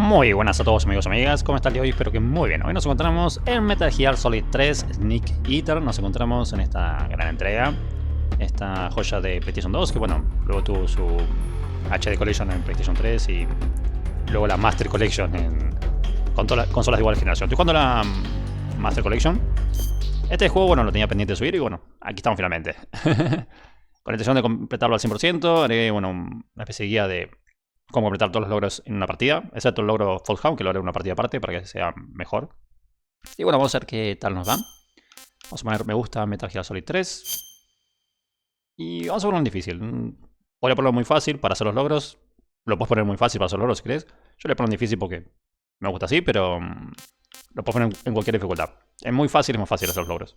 Muy buenas a todos amigos y amigas, ¿cómo están hoy? Espero que muy bien. Hoy nos encontramos en Metal Gear Solid 3 Sneak Eater. Nos encontramos en esta gran entrega, esta joya de PlayStation 2, que bueno, luego tuvo su HD Collection en PlayStation 3 y luego la Master Collection en consolas de igual generación. Estoy jugando la Master Collection. Este juego, bueno, lo tenía pendiente de subir y bueno, aquí estamos finalmente. Con la intención de completarlo al 100%, haré, bueno, una especie de guía de cómo completar todos los logros en una partida, excepto el logro Foxhound, que lo haré en una partida aparte para que sea mejor. Y bueno, vamos a ver qué tal nos va. Vamos a poner me gusta Metal Gear Solid 3. Y vamos a ponerlo en difícil. Voy a ponerlo muy fácil para hacer los logros. Lo puedes poner muy fácil para hacer los logros si querés. Yo le pongo en difícil porque me gusta así, pero lo puedes poner en cualquier dificultad. Es muy fácil, es más fácil hacer los logros.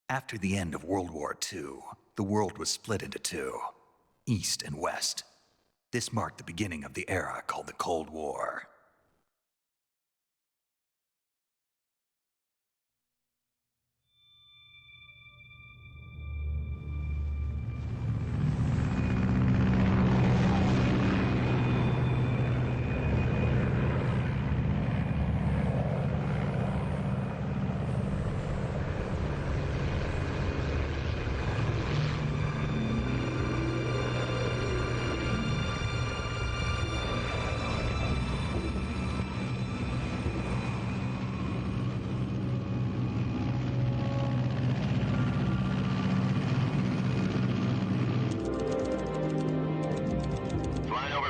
After the end of World War II, the world was split into two, East and West. This marked the beginning of the era called the Cold War.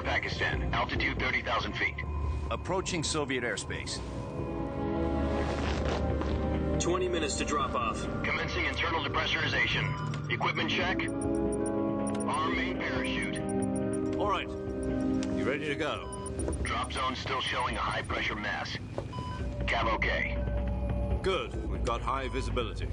Pakistan, altitude 30,000 feet. Approaching Soviet airspace. 20 minutes to drop off. Commencing internal depressurization. Equipment check. Arm main parachute. All right. You ready to go? Drop zone still showing a high pressure mass. Cav okay. Good. We've got high visibility.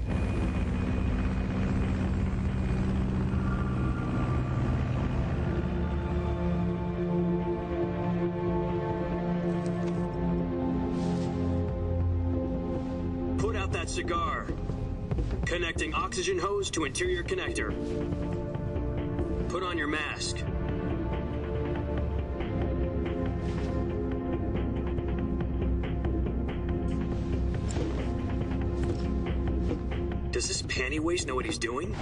Cigar. Connecting oxygen hose to interior connector. Put on your mask. Does this panty waste know what he's doing?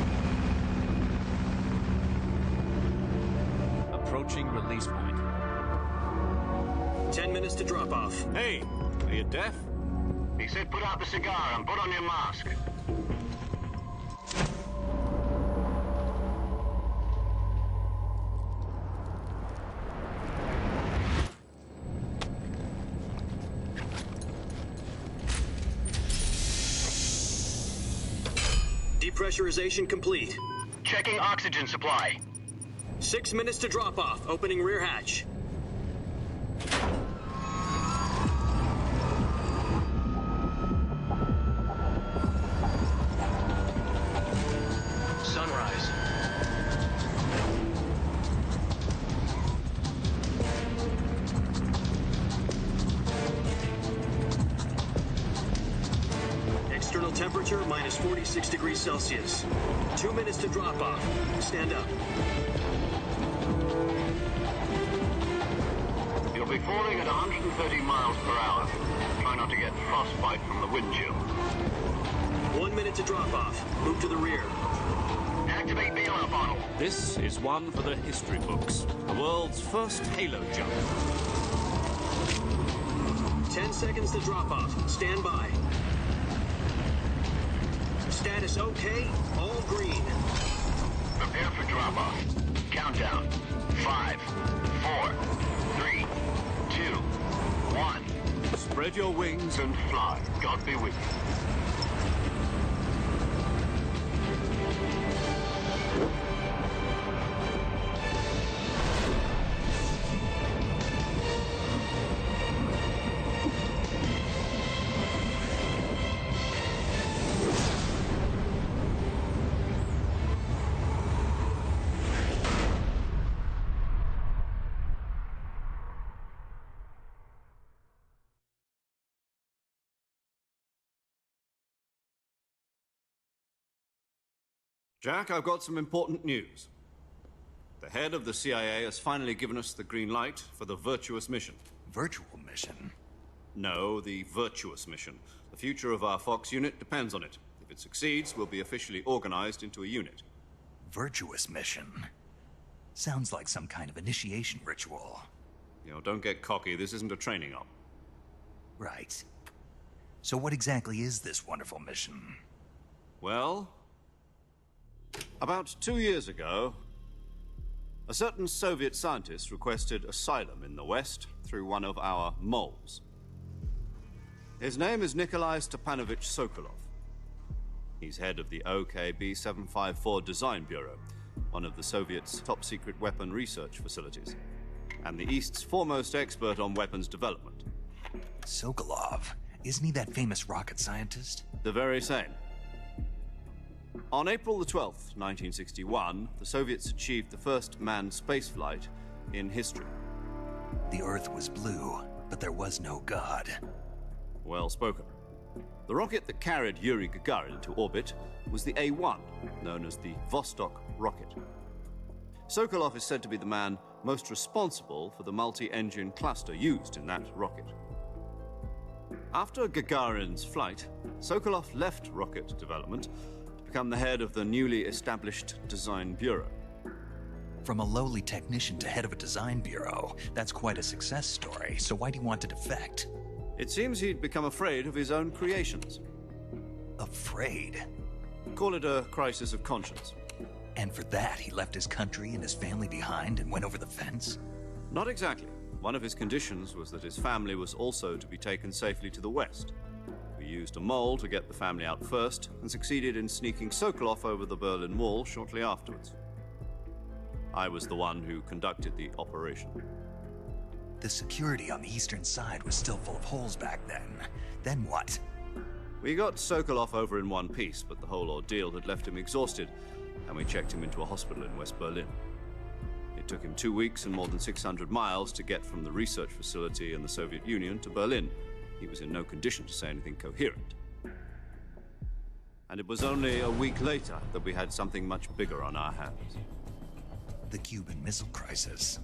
Approaching release point. 10 minutes to drop off. Hey, are you deaf? He said put out the cigar and put on your mask. Depressurization complete. Checking oxygen supply. 6 minutes to drop off. Opening rear hatch. Sunrise. External temperature minus 46 degrees Celsius. 2 minutes to drop off. Stand up. You'll be falling at 130 miles per hour. Try not to get frostbite from the wind chill. 1 minute to drop off. Move to the rear. Activate bailout bottle. This is one for the history books. The world's first halo jump. 10 seconds to drop off. Stand by. Status okay. All green. Prepare for drop off. Countdown. 5, 4, 3, 2, 1. Spread your wings And fly. God be with you. Jack, I've got some important news. The head of the CIA has finally given us the green light for the virtuous mission. Virtual mission? No, the virtuous mission. The future of our Fox unit depends on it. If it succeeds, we'll be officially organized into a unit. Virtuous mission? Sounds like some kind of initiation ritual. You know, don't get cocky. This isn't a training op. Right. So what exactly is this wonderful mission? Well, about 2 years ago, a certain Soviet scientist requested asylum in the West through one of our moles. His name is Nikolai Stepanovich Sokolov. He's head of the OKB 754 Design Bureau, one of the Soviets' top-secret weapon research facilities, and the East's foremost expert on weapons development. Sokolov? Isn't he that famous rocket scientist? The very same. On April the 12th, 1961, the Soviets achieved the first manned spaceflight in history. The Earth was blue, but there was no God. Well spoken. The rocket that carried Yuri Gagarin to orbit was the A-1, known as the Vostok rocket. Sokolov is said to be the man most responsible for the multi-engine cluster used in that rocket. After Gagarin's flight, Sokolov left rocket development to become the head of the newly established Design Bureau. From a lowly technician to head of a design bureau, that's quite a success story, so why'd he want to defect? It seems he'd become afraid of his own creations. Afraid? Call it a crisis of conscience. And for that, he left his country and his family behind and went over the fence? Not exactly. One of his conditions was that his family was also to be taken safely to the West. We used a mole to get the family out first and succeeded in sneaking Sokolov over the Berlin Wall shortly afterwards. I was the one who conducted the operation. The security on the eastern side was still full of holes back then. Then what? We got Sokolov over in one piece, but the whole ordeal had left him exhausted, and we checked him into a hospital in West Berlin. It took him 2 weeks and more than 600 miles to get from the research facility in the Soviet Union to Berlin. He was in no condition to say anything coherent. And it was only a week later that we had something much bigger on our hands. The Cuban Missile Crisis.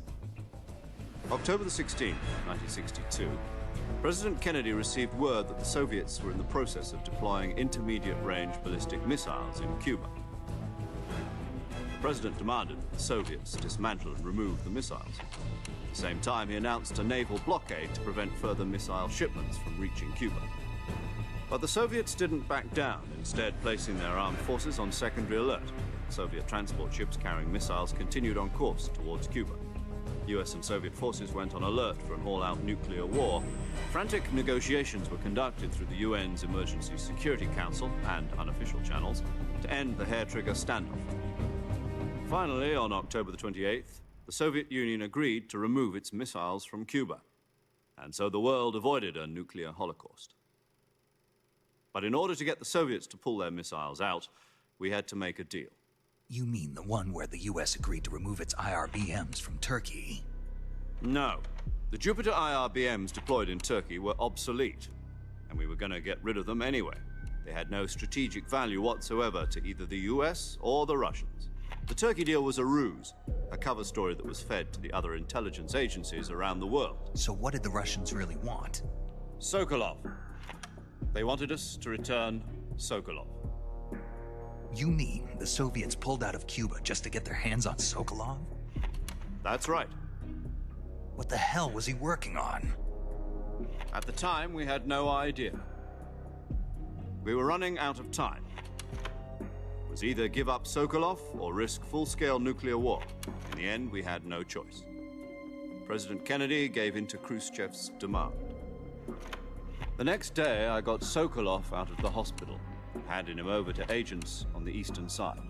October the 16th, 1962, President Kennedy received word that the Soviets were in the process of deploying intermediate-range ballistic missiles in Cuba. The President demanded that the Soviets dismantle and remove the missiles. At the same time, he announced a naval blockade to prevent further missile shipments from reaching Cuba. But the Soviets didn't back down, instead placing their armed forces on secondary alert. Soviet transport ships carrying missiles continued on course towards Cuba. US and Soviet forces went on alert for an all-out nuclear war. Frantic negotiations were conducted through the UN's Emergency Security Council and unofficial channels to end the hair-trigger standoff. Finally, on October the 28th, the Soviet Union agreed to remove its missiles from Cuba. And so the world avoided a nuclear holocaust. But in order to get the Soviets to pull their missiles out, we had to make a deal. You mean the one where the US agreed to remove its IRBMs from Turkey? No. The Jupiter IRBMs deployed in Turkey were obsolete, and we were going to get rid of them anyway. They had no strategic value whatsoever to either the US or the Russians. The Turkey deal was a ruse, a cover story that was fed to the other intelligence agencies around the world. So what did the Russians really want? Sokolov. They wanted us to return Sokolov. You mean the Soviets pulled out of Cuba just to get their hands on Sokolov? That's right. What the hell was he working on? At the time, we had no idea. We were running out of time. It was either give up Sokolov or risk full-scale nuclear war. In the end, we had no choice. President Kennedy gave in to Khrushchev's demand. The next day, I got Sokolov out of the hospital, handing him over to agents on the eastern side.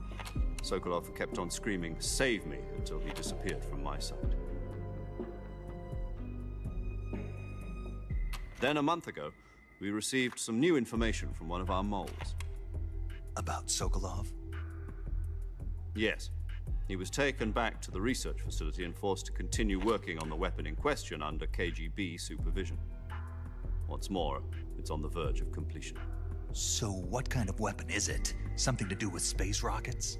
Sokolov kept on screaming, "Save me," until he disappeared from my sight. Then a month ago, we received some new information from one of our moles. About Sokolov? Yes. He was taken back to the research facility and forced to continue working on the weapon in question under KGB supervision. What's more, it's on the verge of completion. So what kind of weapon is it? Something to do with space rockets?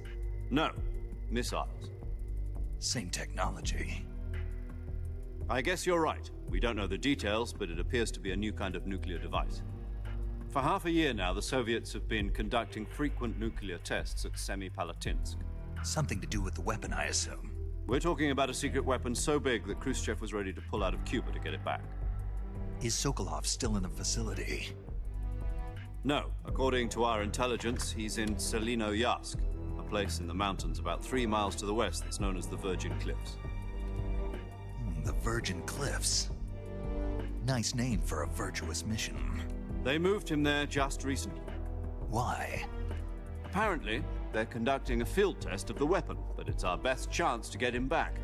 No, missiles. Same technology. I guess you're right. We don't know the details, but it appears to be a new kind of nuclear device. For half a year now, the Soviets have been conducting frequent nuclear tests at Semipalatinsk. Something to do with the weapon, I assume. We're talking about a secret weapon so big that Khrushchev was ready to pull out of Cuba to get it back. Is Sokolov still in the facility? No. According to our intelligence, he's in Selinoyarsk, a place in the mountains about 3 miles to the west that's known as the Virgin Cliffs. The Virgin Cliffs. Nice name for a virtuous mission. They moved him there just recently. Why? Apparently, they're conducting a field test of the weapon, but it's our best chance to get him back.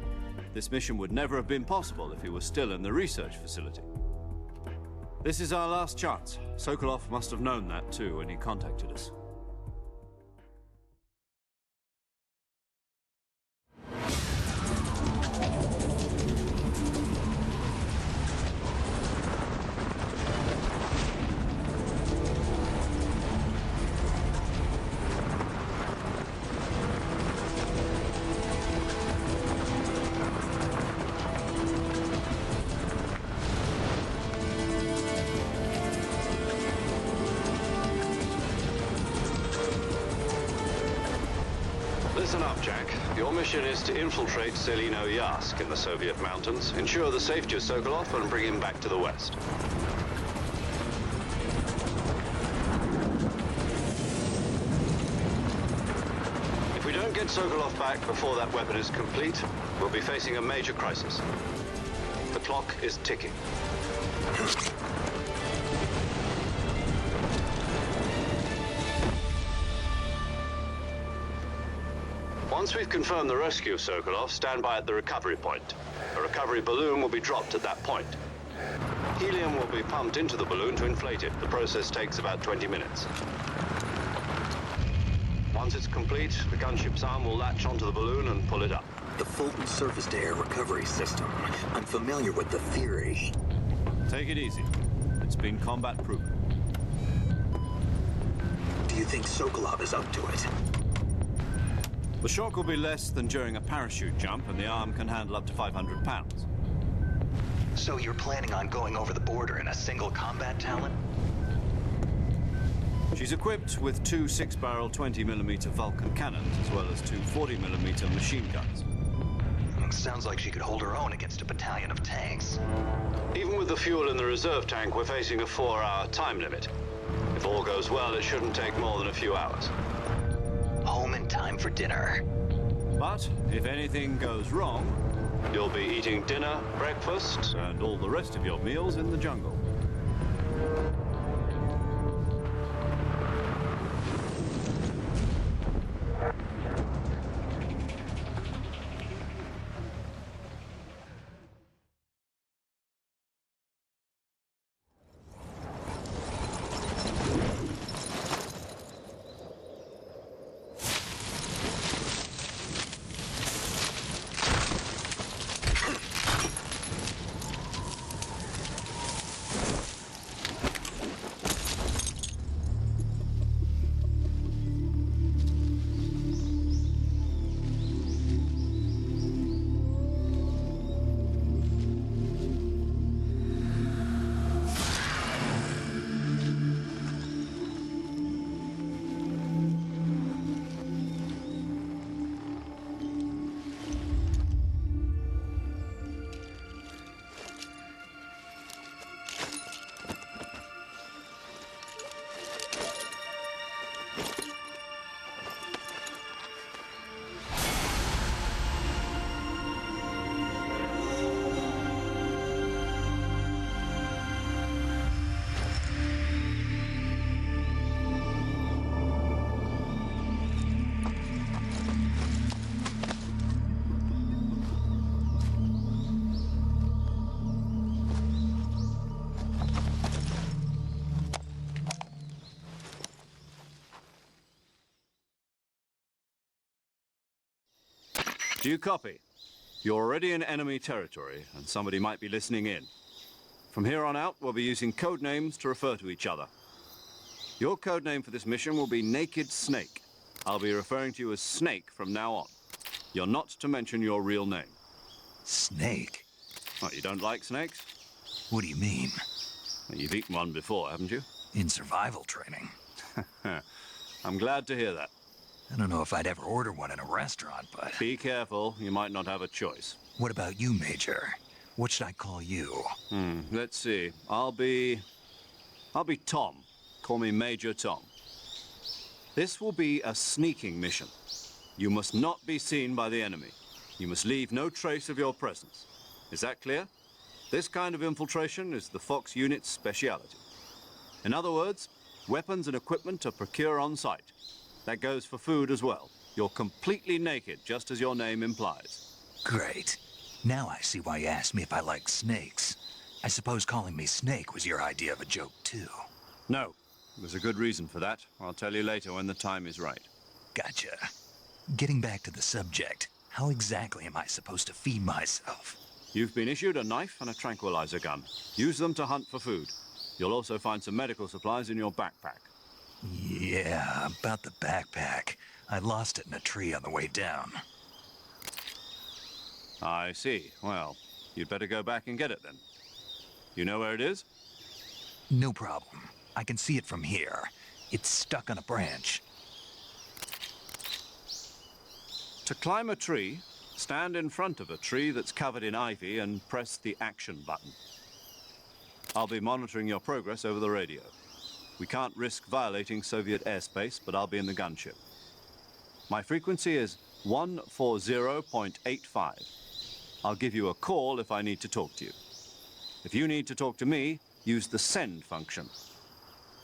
This mission would never have been possible if he was still in the research facility. This is our last chance. Sokolov must have known that too when he contacted us. Listen up, Jack. Your mission is to infiltrate Selinoyarsk in the Soviet mountains, ensure the safety of Sokolov, and bring him back to the west. If we don't get Sokolov back before that weapon is complete, we'll be facing a major crisis. The clock is ticking. Once we've confirmed the rescue of Sokolov, stand by at the recovery point. A recovery balloon will be dropped at that point. Helium will be pumped into the balloon to inflate it. The process takes about 20 minutes. Once it's complete, the gunship's arm will latch onto the balloon and pull it up. The Fulton surface-to-air recovery system. I'm familiar with the theory. Take it easy. It's been combat-proven. Do you think Sokolov is up to it? The shock will be less than during a parachute jump, and the arm can handle up to 500 pounds. So you're planning on going over the border in a single combat talon? She's equipped with 2 6-barrel 20mm Vulcan cannons, as well as 2 40mm machine guns. Sounds like she could hold her own against a battalion of tanks. Even with the fuel in the reserve tank, we're facing a 4-hour time limit. If all goes well, it shouldn't take more than a few hours. Home in time for dinner. But if anything goes wrong, you'll be eating dinner, breakfast, and all the rest of your meals in the jungle. Do you copy? You're already in enemy territory, and somebody might be listening in. From here on out, we'll be using code names to refer to each other. Your code name for this mission will be Naked Snake. I'll be referring to you as Snake from now on. You're not to mention your real name. Snake? Oh, you don't like snakes? What do you mean? Well, you've eaten one before, haven't you? In survival training. I'm glad to hear that. I don't know if I'd ever order one in a restaurant, but... Be careful, you might not have a choice. What about you, Major? What should I call you? Let's see. I'll be Tom. Call me Major Tom. This will be a sneaking mission. You must not be seen by the enemy. You must leave no trace of your presence. Is that clear? This kind of infiltration is the Fox unit's speciality. In other words, weapons and equipment are procured on site. That goes for food as well. You're completely naked, just as your name implies. Great. Now I see why you asked me if I like snakes. I suppose calling me Snake was your idea of a joke, too. No, there's a good reason for that. I'll tell you later when the time is right. Gotcha. Getting back to the subject, how exactly am I supposed to feed myself? You've been issued a knife and a tranquilizer gun. Use them to hunt for food. You'll also find some medical supplies in your backpack. Yeah, about the backpack. I lost it in a tree on the way down. I see. Well, you'd better go back and get it then. You know where it is? No problem. I can see it from here. It's stuck on a branch. To climb a tree, stand in front of a tree that's covered in ivy and press the action button. I'll be monitoring your progress over the radio. We can't risk violating Soviet airspace, but I'll be in the gunship. My frequency is 140.85. I'll give you a call if I need to talk to you. If you need to talk to me, use the send function.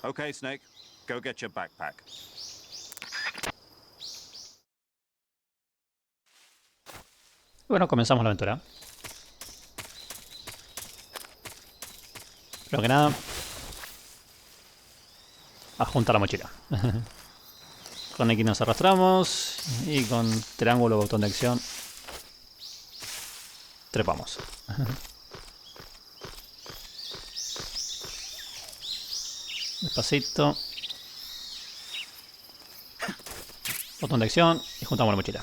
Okay, Snake, go get your backpack. Bueno, comenzamos la aventura. Primero que nada, adjuntar la mochila. Con X nos arrastramos y con triángulo botón de acción trepamos. Despacito. Botón de acción y juntamos la mochila.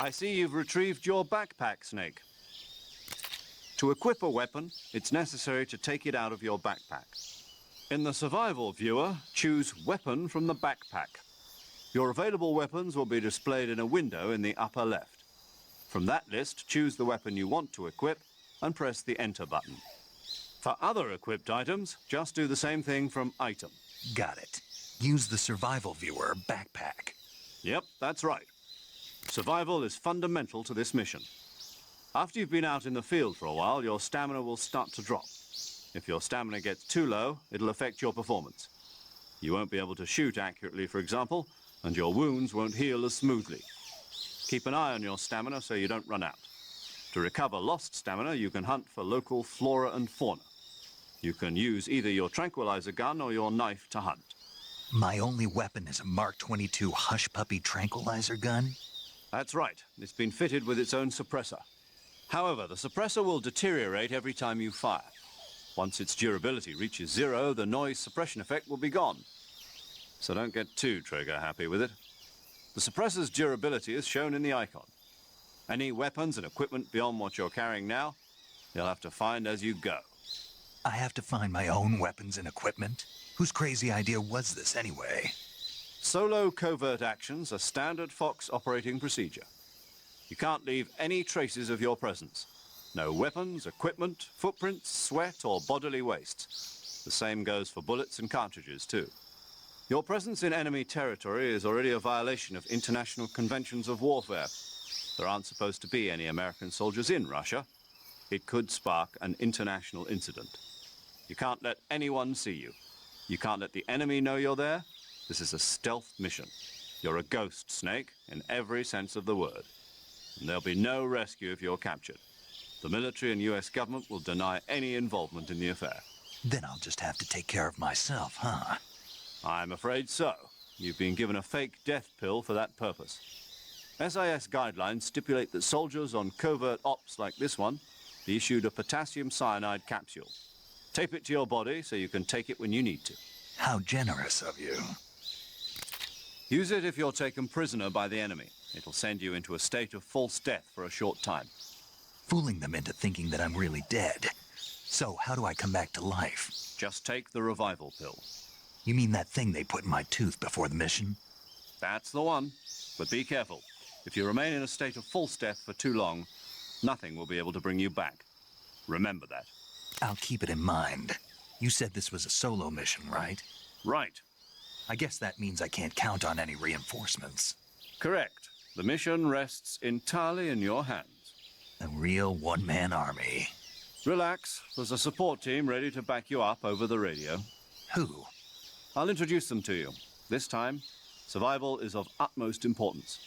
I see you've retrieved your backpack, Snake. To equip a weapon, it's necessary to take it out of your backpack. In the survival viewer, choose Weapon from the backpack. Your available weapons will be displayed in a window in the upper left. From that list, choose the weapon you want to equip and press the Enter button. For other equipped items, just do the same thing from Item. Got it. Use the survival viewer backpack. Yep, that's right. Survival is fundamental to this mission. After you've been out in the field for a while, your stamina will start to drop. If your stamina gets too low, it'll affect your performance. You won't be able to shoot accurately, for example, and your wounds won't heal as smoothly. Keep an eye on your stamina so you don't run out. To recover lost stamina, you can hunt for local flora and fauna. You can use either your tranquilizer gun or your knife to hunt. My only weapon is a Mark 22 Hush Puppy tranquilizer gun? That's right. It's been fitted with its own suppressor. However, the suppressor will deteriorate every time you fire. Once its durability reaches 0, the noise suppression effect will be gone. So don't get too trigger happy with it. The suppressor's durability is shown in the icon. Any weapons and equipment beyond what you're carrying now, you'll have to find as you go. I have to find my own weapons and equipment? Whose crazy idea was this anyway? Solo covert actions are standard Fox operating procedure. You can't leave any traces of your presence. No weapons, equipment, footprints, sweat, or bodily wastes. The same goes for bullets and cartridges, too. Your presence in enemy territory is already a violation of international conventions of warfare. There aren't supposed to be any American soldiers in Russia. It could spark an international incident. You can't let anyone see you. You can't let the enemy know you're there. This is a stealth mission. You're a ghost, Snake, in every sense of the word. And there'll be no rescue if you're captured. The military and US government will deny any involvement in the affair. Then I'll just have to take care of myself, huh? I'm afraid so. You've been given a fake death pill for that purpose. SIS guidelines stipulate that soldiers on covert ops like this one be issued a potassium cyanide capsule. Tape it to your body so you can take it when you need to. How generous of you. Use it if you're taken prisoner by the enemy. It'll send you into a state of false death for a short time. Fooling them into thinking that I'm really dead. So, how do I come back to life? Just take the revival pill. You mean that thing they put in my tooth before the mission? That's the one. But be careful. If you remain in a state of false death for too long, nothing will be able to bring you back. Remember that. I'll keep it in mind. You said this was a solo mission, right? Right. I guess that means I can't count on any reinforcements. Correct. The mission rests entirely in your hands. A real one-man army. Relax. There's a support team ready to back you up over the radio. Who? I'll introduce them to you. This time, survival is of utmost importance.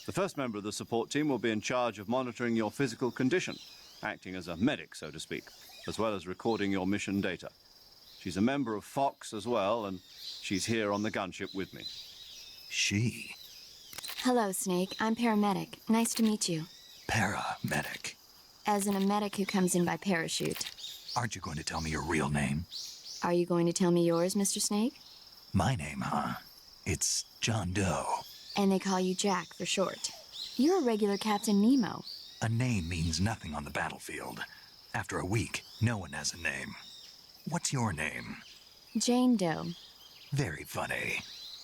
The first member of the support team will be in charge of monitoring your physical condition, acting as a medic, so to speak, as well as recording your mission data. She's a member of Fox as well, and she's here on the gunship with me. She? Hello, Snake. I'm paramedic. Nice to meet you. Paramedic. As in a medic who comes in by parachute. Aren't you going to tell me your real name? Are you going to tell me yours, Mr. Snake? My name, huh? It's John Doe. And they call you Jack for short. You're a regular Captain Nemo. A name means nothing on the battlefield. After a week, no one has a name. What's your name? Jane Doe. Very funny.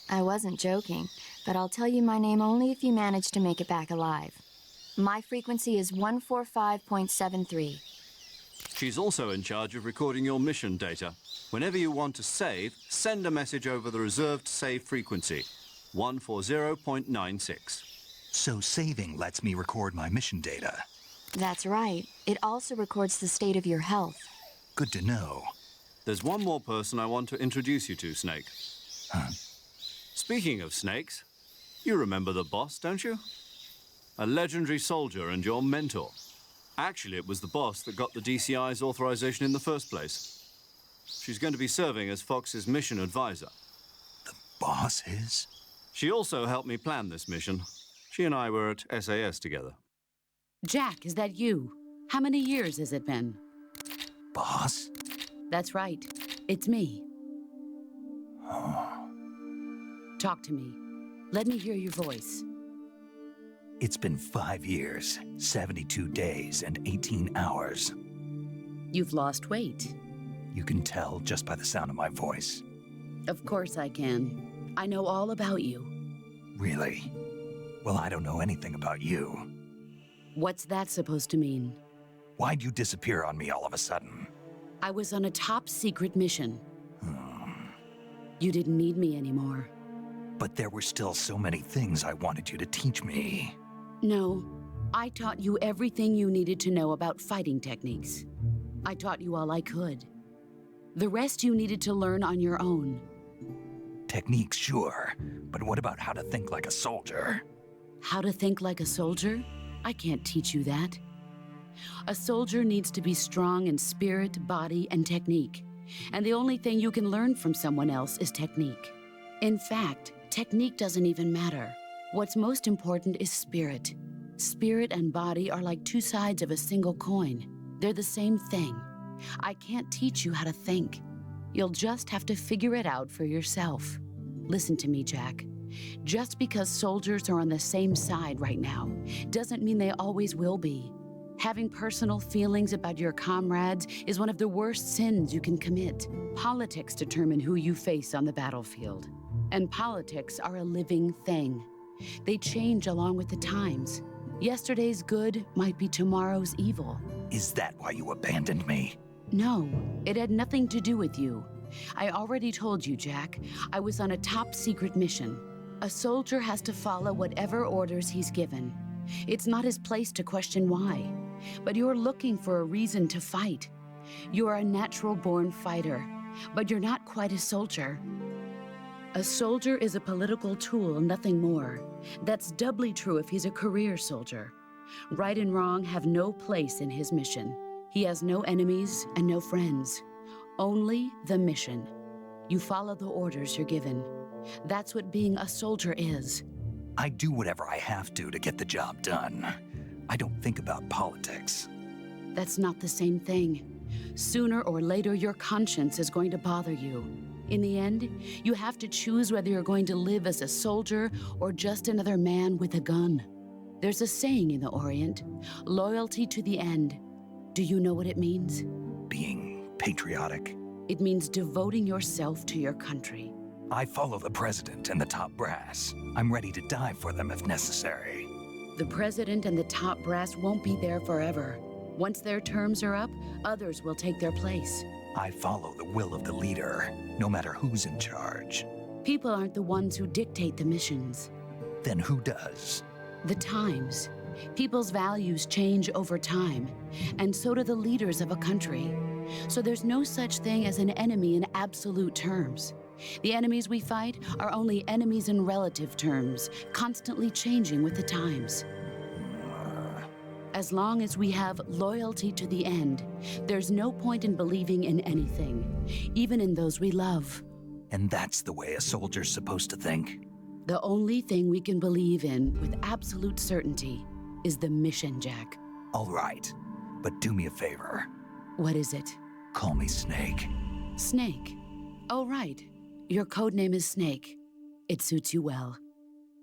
I wasn't joking, but I'll tell you my name only if you manage to make it back alive. My frequency is 145.73. She's also in charge of recording your mission data. Whenever you want to save, send a message over the reserved save frequency, 140.96. So saving lets me record my mission data. That's right. It also records the state of your health. Good to know. There's one more person I want to introduce you to, Snake. Huh? Speaking of snakes, you remember the boss, don't you? A legendary soldier and your mentor. Actually, it was the boss that got the DCI's authorization in the first place. She's going to be serving as Fox's mission advisor. The boss is? She also helped me plan this mission. She and I were at SAS together. Jack, is that you? How many years has it been? Boss? That's right. It's me. Oh. Talk to me. Let me hear your voice. It's been 5 years, 72 days, and 18 hours. You've lost weight. You can tell just by the sound of my voice. Of course I can. I know all about you. Really? Well, I don't know anything about you. What's that supposed to mean? Why'd you disappear on me all of a sudden? I was on a top-secret mission. You didn't need me anymore. But there were still so many things I wanted you to teach me. No, I taught you everything you needed to know about fighting techniques. I taught you all I could. The rest you needed to learn on your own. Techniques, sure. But what about how to think like a soldier? How to think like a soldier? I can't teach you that. A soldier needs to be strong in spirit, body, and technique. And the only thing you can learn from someone else is technique. In fact, technique doesn't even matter. What's most important is spirit. Spirit and body are like two sides of a single coin. They're the same thing. I can't teach you how to think. You'll just have to figure it out for yourself. Listen to me, Jack. Just because soldiers are on the same side right now doesn't mean they always will be. Having personal feelings about your comrades is one of the worst sins you can commit. Politics determine who you face on the battlefield. And politics are a living thing. They change along with the times. Yesterday's good might be tomorrow's evil. Is that why you abandoned me? No, it had nothing to do with you. I already told you, Jack. I was on a top-secret mission. A soldier has to follow whatever orders he's given. It's not his place to question why. But you're looking for a reason to fight. You're a natural-born fighter, but you're not quite a soldier. A soldier is a political tool, nothing more. That's doubly true if he's a career soldier. Right and wrong have no place in his mission. He has no enemies and no friends. Only the mission. You follow the orders you're given. That's what being a soldier is. I do whatever I have to get the job done. I don't think about politics. That's not the same thing. Sooner or later, your conscience is going to bother you. In the end, you have to choose whether you're going to live as a soldier or just another man with a gun. There's a saying in the Orient, loyalty to the end. Do you know what it means? Being patriotic. It means devoting yourself to your country. I follow the president and the top brass. I'm ready to die for them if necessary. The president and the top brass won't be there forever. Once their terms are up, others will take their place. I follow the will of the leader, no matter who's in charge. People aren't the ones who dictate the missions. Then who does? The times. People's values change over time, and so do the leaders of a country. So there's no such thing as an enemy in absolute terms. The enemies we fight are only enemies in relative terms, constantly changing with the times. As long as we have loyalty to the end, there's no point in believing in anything, even in those we love. And that's the way a soldier's supposed to think? The only thing we can believe in with absolute certainty is the mission, Jack. All right, but do me a favor. What is it? Call me Snake. Snake. Oh, right. Your codename is Snake. It suits you well.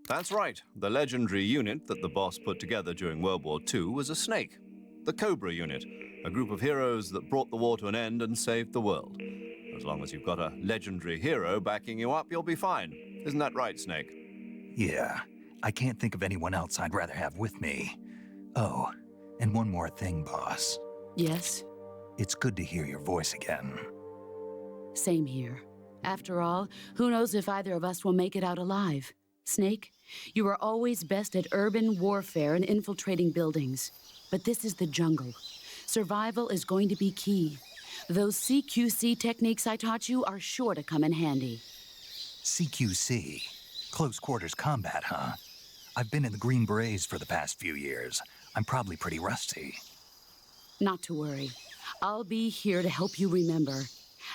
That's right. The legendary unit that the boss put together during World War II was a snake. The Cobra unit, a group of heroes that brought the war to an end and saved the world. As long as you've got a legendary hero backing you up, you'll be fine. Isn't that right, Snake? Yeah, I can't think of anyone else I'd rather have with me. Oh, and one more thing, boss. Yes? It's good to hear your voice again. Same here. After all, who knows if either of us will make it out alive? Snake, you are always best at urban warfare and infiltrating buildings. But this is the jungle. Survival is going to be key. Those CQC techniques I taught you are sure to come in handy. CQC? Close quarters combat, huh? I've been in the Green Berets for the past few years. I'm probably pretty rusty. Not to worry. I'll be here to help you remember.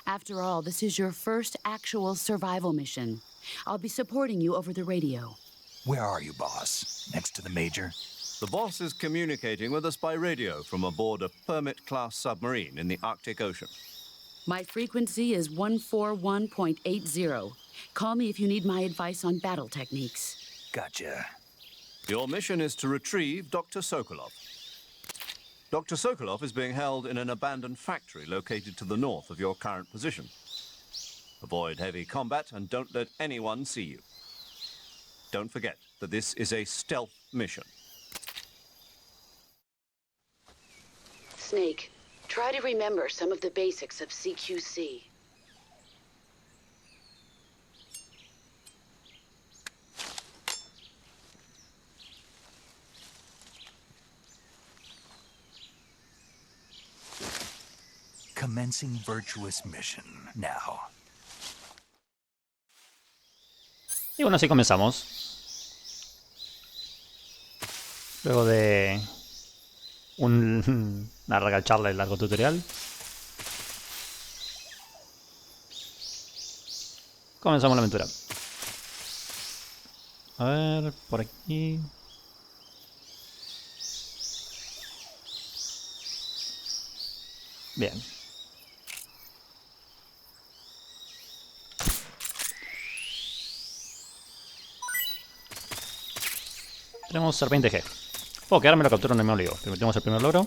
After all, this is your first actual survival mission. I'll be supporting you over the radio. Where are you, boss? Next to the major? The boss is communicating with us by radio from aboard a Permit-class submarine in the Arctic Ocean. My frequency is 141.80. Call me if you need my advice on battle techniques. Gotcha. Your mission is to retrieve Dr. Sokolov. Dr. Sokolov is being held in an abandoned factory located to the north of your current position. Avoid heavy combat and don't let anyone see you. Don't forget that this is a stealth mission. Snake, try to remember some of the basics of CQC. Commencing virtuous mission now. Y bueno, así comenzamos. Luego de una larga charla y largo tutorial, comenzamos la aventura. A ver, por aquí. Bien. Tenemos serpiente G. Puedo quedarme lo capturo, no me obligo. Tenemos el primer logro.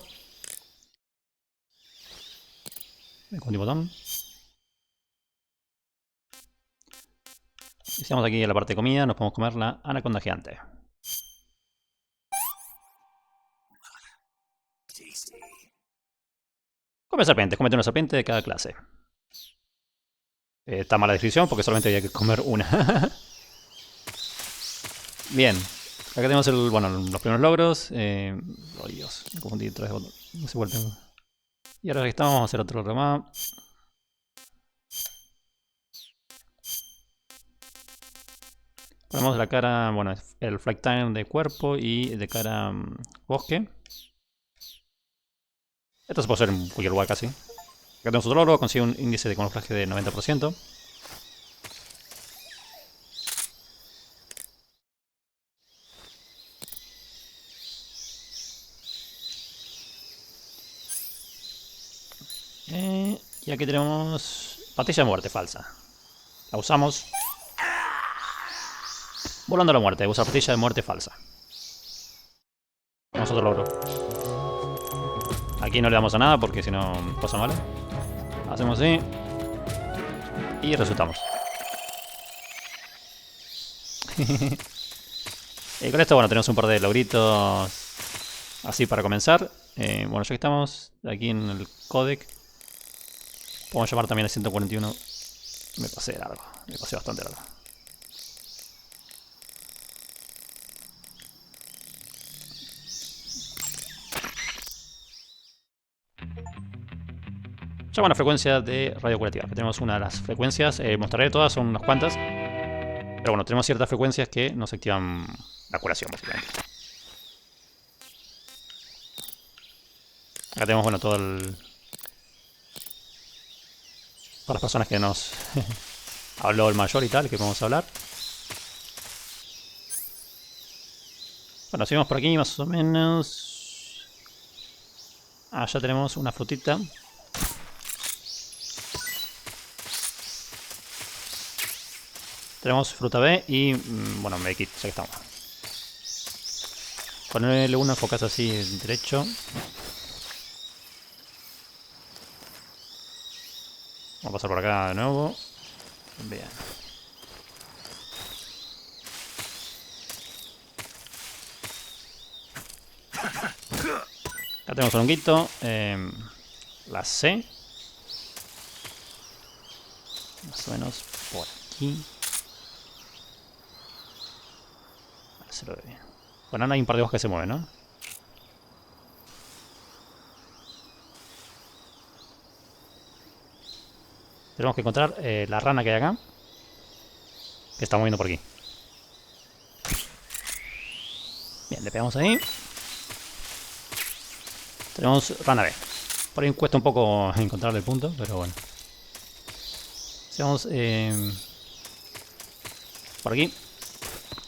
Con un botón. Y estamos aquí en la parte de comida, nos podemos comer la anaconda gigante. Come serpientes, comete una serpiente de cada clase. Está mala descripción porque solamente había que comer una. Bien. Acá tenemos los primeros logros. Oh Dios, me confundí otra vez. No sé cuál tengo. Y ahora que estamos, vamos a hacer otro logro más. Ponemos la cara, bueno, el flight time de cuerpo y de cara bosque. Esto se puede hacer en cualquier lugar casi. Acá tenemos otro logro, consigue un índice de camuflaje de 90%. Y aquí tenemos pastilla de muerte falsa. La usamos. Volando a la muerte. Usa pastilla de muerte falsa. Tenemos otro logro. Aquí no le damos a nada porque si no pasa mal. Hacemos así. Y resultamos. Y con esto, bueno, tenemos un par de logritos así para comenzar. Bueno, ya que estamos aquí en el codec, podemos llamar también al 141. Me pasé largo, me pasé bastante largo. Llama a la frecuencia de radio curativa. Que tenemos una de las frecuencias, mostraré todas, son unas cuantas. Pero bueno, tenemos ciertas frecuencias que nos activan la curación, básicamente. Acá tenemos, bueno, todo el... Todas las personas que nos habló el mayor y tal, que podemos hablar. Bueno, seguimos por aquí más o menos. Ya tenemos una frutita. Tenemos fruta B y, bueno, medikit, ya que estamos. Con el L1 enfocas así derecho. Vamos a pasar por acá de nuevo. Bien. Acá tenemos un honguito. La C. Más o menos por aquí. Se lo ve bien. Bueno, hay un par de hojas que se mueven, ¿no? Tenemos que encontrar la rana que hay acá. Que está moviendo por aquí. Bien, le pegamos ahí. Tenemos rana B. Por ahí cuesta un poco encontrarle el punto, pero bueno. Vamos por aquí.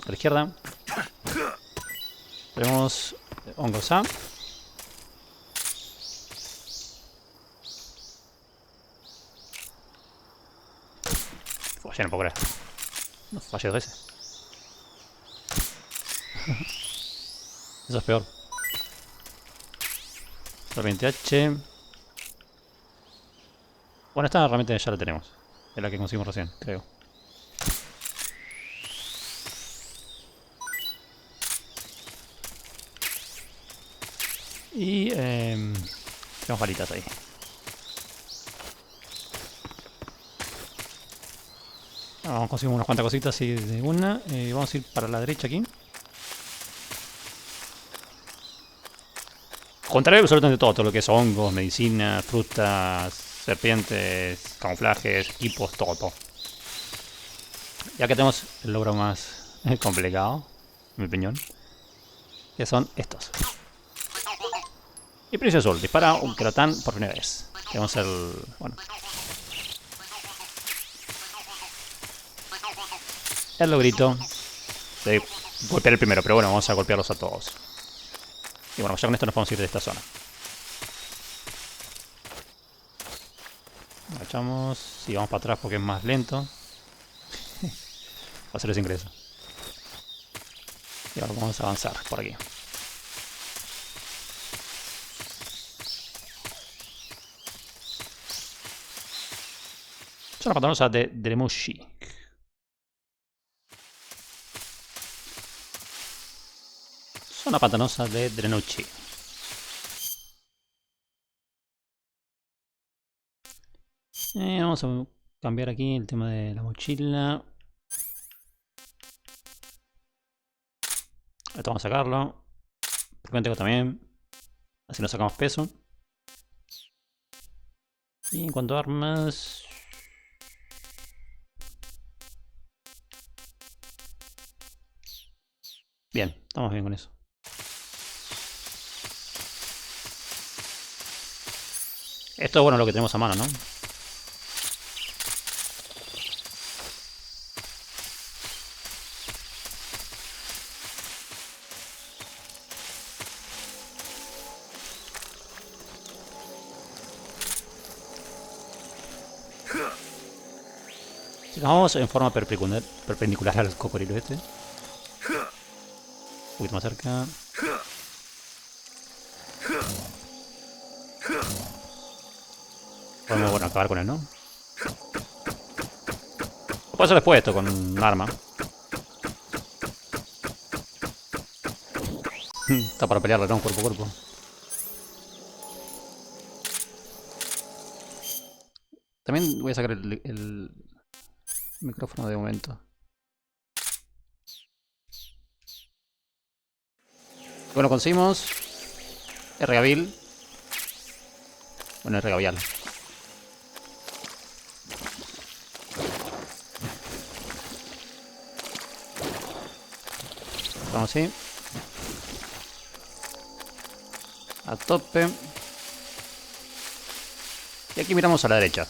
A la izquierda. Tenemos hongos A. Fallé, no puedo creer. No, fallé 2 veces. Eso es peor. Serpiente H. Bueno, esta realmente ya la tenemos. Es la que conseguimos recién, creo. Y tenemos balitas ahí. Vamos a conseguir unas cuantas cositas así de una. Vamos a ir para la derecha aquí. Contaré absolutamente todo lo que es hongos, medicina, frutas, serpientes, camuflajes, equipos, todo. Ya que tenemos el logro más complicado, en mi opinión, que son estos. Y principe azul, dispara un Kerotan por primera vez. Tenemos el... bueno. El logrito de golpear el primero, pero bueno, vamos a golpearlos a todos. Y bueno, ya con esto nos podemos ir de esta zona. Agachamos y vamos para atrás porque es más lento. Va a ser ese ingreso. Y ahora vamos a avanzar por aquí. Zona Pantanosa de Dremuchij. Zona Pantanosa de Dremuchij. Vamos a cambiar aquí el tema de la mochila. Esto vamos a sacarlo. Frecuente también. Así nos sacamos peso. Y en cuanto a armas... bien, estamos bien con eso. Esto es bueno lo que tenemos a mano, ¿no? Vamos en forma perpendicular al cocodrilo este. Un poquito más cerca. Podemos, bueno, acabar con él, ¿no? Puede ser después esto con un arma. Está para pelearle, ¿no? Cuerpo a cuerpo. También voy a sacar el micrófono de momento. Bueno, conseguimos Gavial. Bueno, Gavial. Vamos así. A tope. Y aquí miramos a la derecha.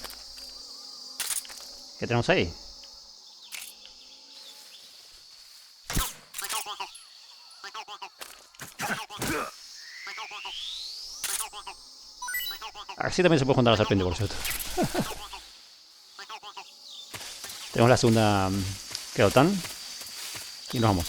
¿Qué tenemos ahí? Así también se puede juntar la serpiente, por cierto. Tenemos la segunda Kerotan. Y nos vamos.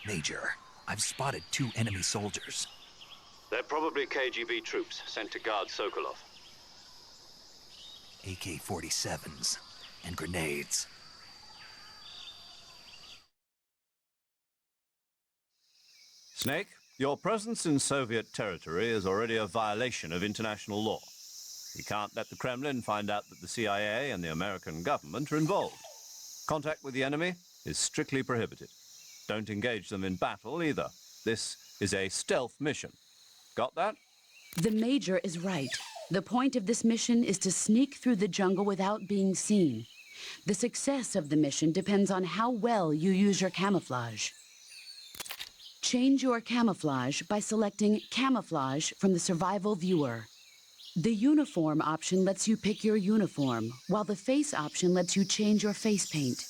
Major, I've spotted 2 enemy soldiers. They're probably KGB troops sent to guard Sokolov. AK-47s and grenades. Snake, your presence in Soviet territory is already a violation of international law. We can't let the Kremlin find out that the CIA and the American government are involved. Contact with the enemy is strictly prohibited. Don't engage them in battle either. This is a stealth mission. Got that? The Major is right. The point of this mission is to sneak through the jungle without being seen. The success of the mission depends on how well you use your camouflage. Change your camouflage by selecting Camouflage from the Survival Viewer. The Uniform option lets you pick your uniform, while the Face option lets you change your face paint.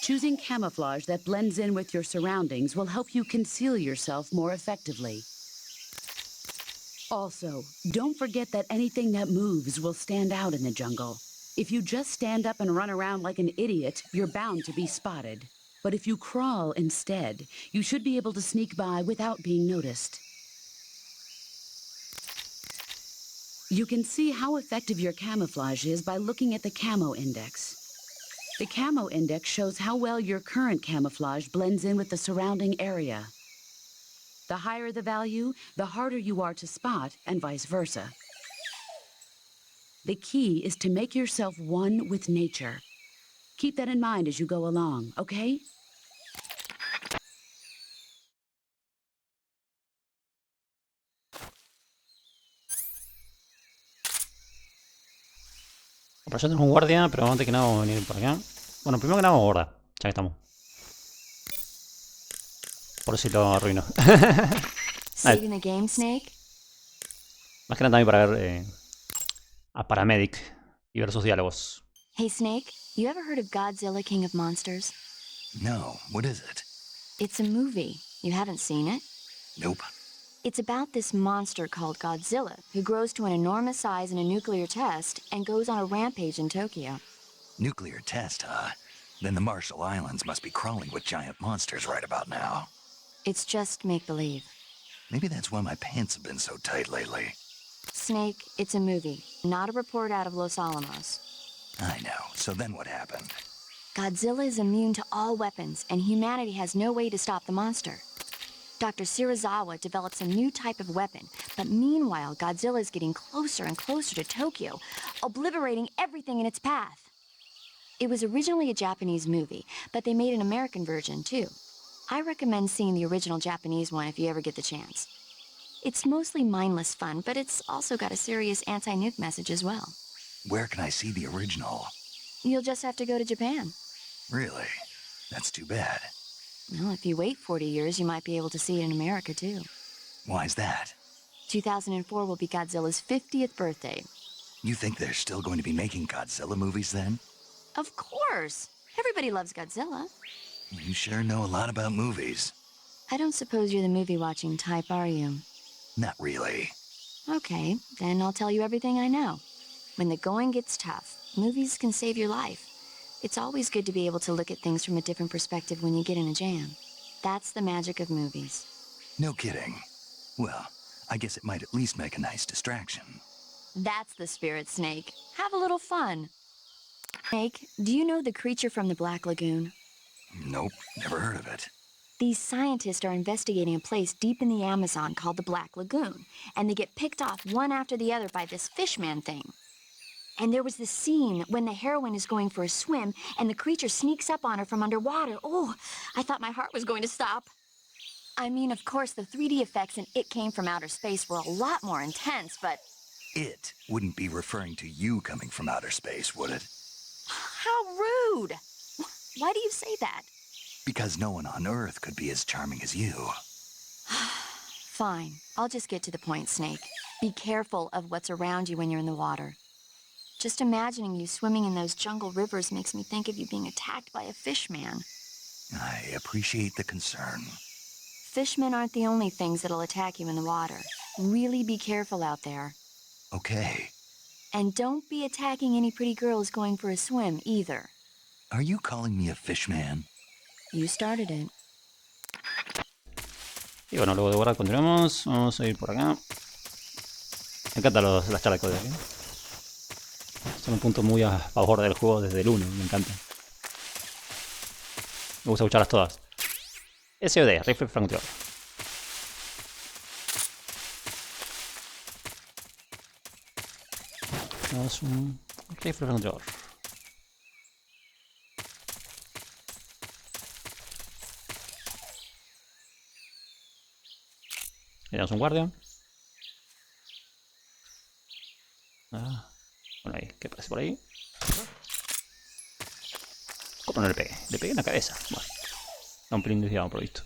Choosing camouflage that blends in with your surroundings will help you conceal yourself more effectively. Also, don't forget that anything that moves will stand out in the jungle. If you just stand up and run around like an idiot, you're bound to be spotted. But if you crawl instead, you should be able to sneak by without being noticed. You can see how effective your camouflage is by looking at the camo index. The camo index shows how well your current camouflage blends in with the surrounding area. The higher the value, the harder you are to spot, and vice versa. The key is to make yourself one with nature. Keep that in mind as you go along, okay? Por allá tenemos un guardia, pero antes que nada vamos a venir por acá. Bueno, primero que nada vamos a guardar, ya que estamos. Por si lo arruino. Saving the game, Snake? Más que nada también para ver a Paramedic y ver sus diálogos. Hey, Snake, you ever heard of Godzilla, King of Monsters? No, what is it? It's a movie. You haven't seen it? Nope. It's about this monster called Godzilla, who grows to an enormous size in a nuclear test and goes on a rampage in Tokyo. Nuclear test, huh? Then the Marshall Islands must be crawling with giant monsters right about now. It's just make-believe. Maybe that's why my pants have been so tight lately. Snake, it's a movie, not a report out of Los Alamos. I know. So then what happened? Godzilla is immune to all weapons, and humanity has no way to stop the monster. Dr. Shirazawa develops a new type of weapon, but meanwhile, Godzilla is getting closer and closer to Tokyo, obliterating everything in its path. It was originally a Japanese movie, but they made an American version, too. I recommend seeing the original Japanese one if you ever get the chance. It's mostly mindless fun, but it's also got a serious anti-nuke message as well. Where can I see the original? You'll just have to go to Japan. Really? That's too bad. Well, if you wait 40 years, you might be able to see it in America, too. Why's that? 2004 will be Godzilla's 50th birthday. You think they're still going to be making Godzilla movies then? Of course! Everybody loves Godzilla. You sure know a lot about movies. I don't suppose you're the movie-watching type, are you? Not really. Okay, then I'll tell you everything I know. When the going gets tough, movies can save your life. It's always good to be able to look at things from a different perspective when you get in a jam. That's the magic of movies. No kidding. Well, I guess it might at least make a nice distraction. That's the spirit, Snake. Have a little fun. Snake, do you know the creature from the Black Lagoon? Nope, never heard of it. These scientists are investigating a place deep in the Amazon called the Black Lagoon, and they get picked off one after the other by this fishman thing. And there was this scene when the heroine is going for a swim, and the creature sneaks up on her from underwater. Oh, I thought my heart was going to stop. I mean, of course, the 3D effects in It Came from Outer Space were a lot more intense, but... It wouldn't be referring to you coming from outer space, would it? How rude! Why do you say that? Because no one on Earth could be as charming as you. Fine. I'll just get to the point, Snake. Be careful of what's around you when you're in the water. Just imagining you swimming in those jungle rivers makes me think of you being attacked by a fishman. I appreciate the concern. Fishmen aren't the only things that'll attack you in the water. Really be careful out there. Okay. And don't be attacking any pretty girls going for a swim, either. Are you calling me a fishman? You started it. Y bueno, luego de guardar continuamos. Vamos a ir por acá. Me encantan las charlas de código, ¿eh? Son un punto muy a favor del juego desde el 1, me encanta. Me gusta escucharlas todas. SOD, rifle francotirador. Tenemos un rifle francotirador. Tenemos un guardia. Bueno, ahí, ¿qué aparece por ahí? ¿Cómo no le pegué? Le pegué en la cabeza. Bueno, está un pelín desviado por lo visto.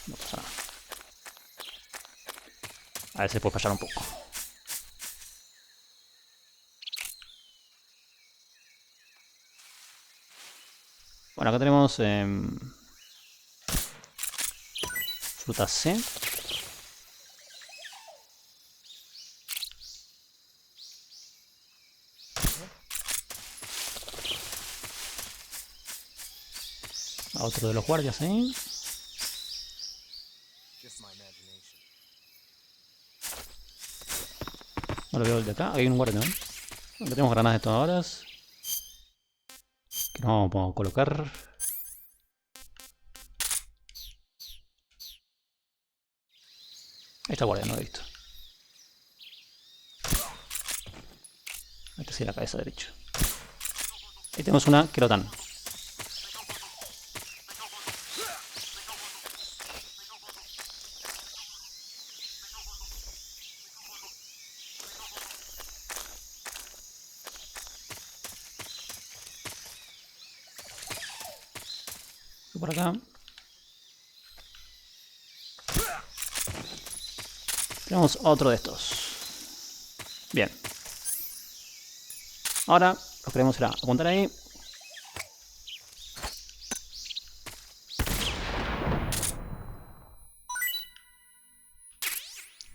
No pasa nada. A veces puede fallar un poco. Bueno, acá tenemos fruta C. A otro de los guardias ahí. No lo veo el de acá. Hay un guardia también. Acá tenemos granadas detonadoras. Que nos vamos a colocar. Ahí está el guardia, no lo he visto. Este sí, la cabeza derecha. Ahí tenemos una Kerotan. Por acá tenemos otro de estos. Bien, ahora lo que queremos será apuntar ahí.